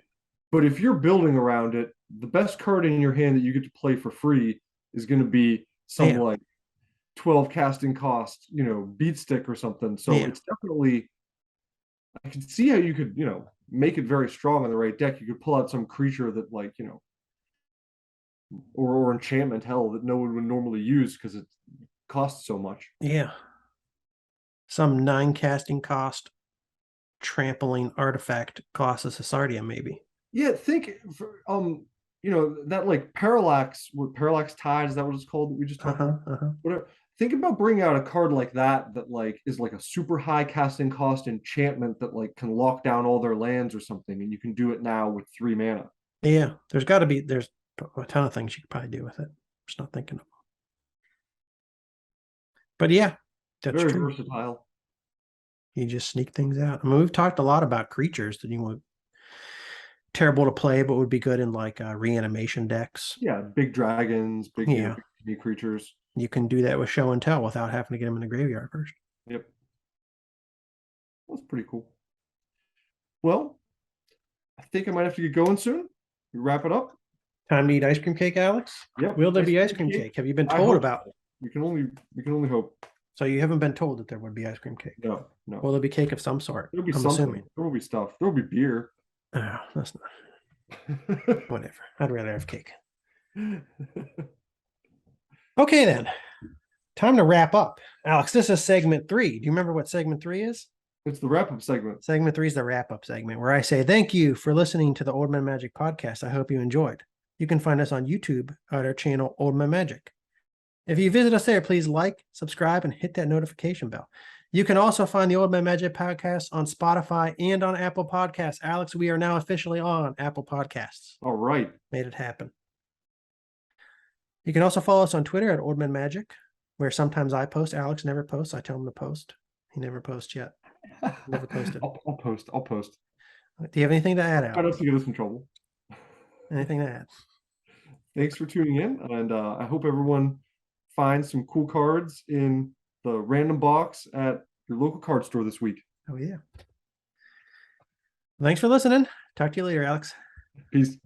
But if you're building around it, the best card in your hand that you get to play for free is going to be some like 12 casting cost, you know, beat stick or something. So it's definitely, I can see how you could, make it very strong on the right deck. You could pull out some creature that, like, or enchantment, hell, that no one would normally use because it costs so much. Yeah. Some 9 casting cost trampling artifact costs us a Sardia, maybe. Yeah, think for, that like Parallax Tide, is that what it's called that we just talked about? Whatever. Think about bringing out a card like that like is like a super high casting cost enchantment that like can lock down all their lands or something, and you can do it now with 3 mana. Yeah, there's a ton of things you could probably do with it. Just not thinking of them. But yeah, that's Very true. versatile. You just sneak things out. I mean, we've talked a lot about creatures that you want terrible to play, but would be good in like reanimation decks. Yeah, big dragons, big, Yeah. big creatures. You can do that with show and tell without having to get them in the graveyard first. Yep. That's pretty cool. Well, I think I might have to get going soon. We wrap it up. Time to eat ice cream cake, Alex? Yep. Will there be ice cream cake? Have you been I told hope about? so. We can only hope. So you haven't been told that there would be ice cream cake? No. Will there be cake of some sort? There'll be I'm something. assuming. There will be stuff. There will be beer. Oh, that's not. Whatever. I'd rather have cake. Okay, then. Time to wrap up. Alex, this is segment 3. Do you remember what segment 3 is? It's the wrap-up segment. Segment 3 is the wrap-up segment where I say thank you for listening to the Old Man Magic podcast. I hope you enjoyed. You can find us on YouTube at our channel Old Man Magic. If you visit us there, please like, subscribe, and hit that notification bell. You can also find the Old Man Magic podcast on Spotify and on Apple Podcasts. Alex, we are now officially on Apple Podcasts. All right. Made it happen. You can also follow us on Twitter at Old Man Magic, where sometimes I post. Alex never posts. I tell him to post. He never posts yet. Never posted. I'll post. Do you have anything to add, Alex? Try not to get us in trouble. Anything to add? Thanks for tuning in, and I hope everyone finds some cool cards in the random box at your local card store this week. Oh, yeah. Thanks for listening. Talk to you later, Alex. Peace.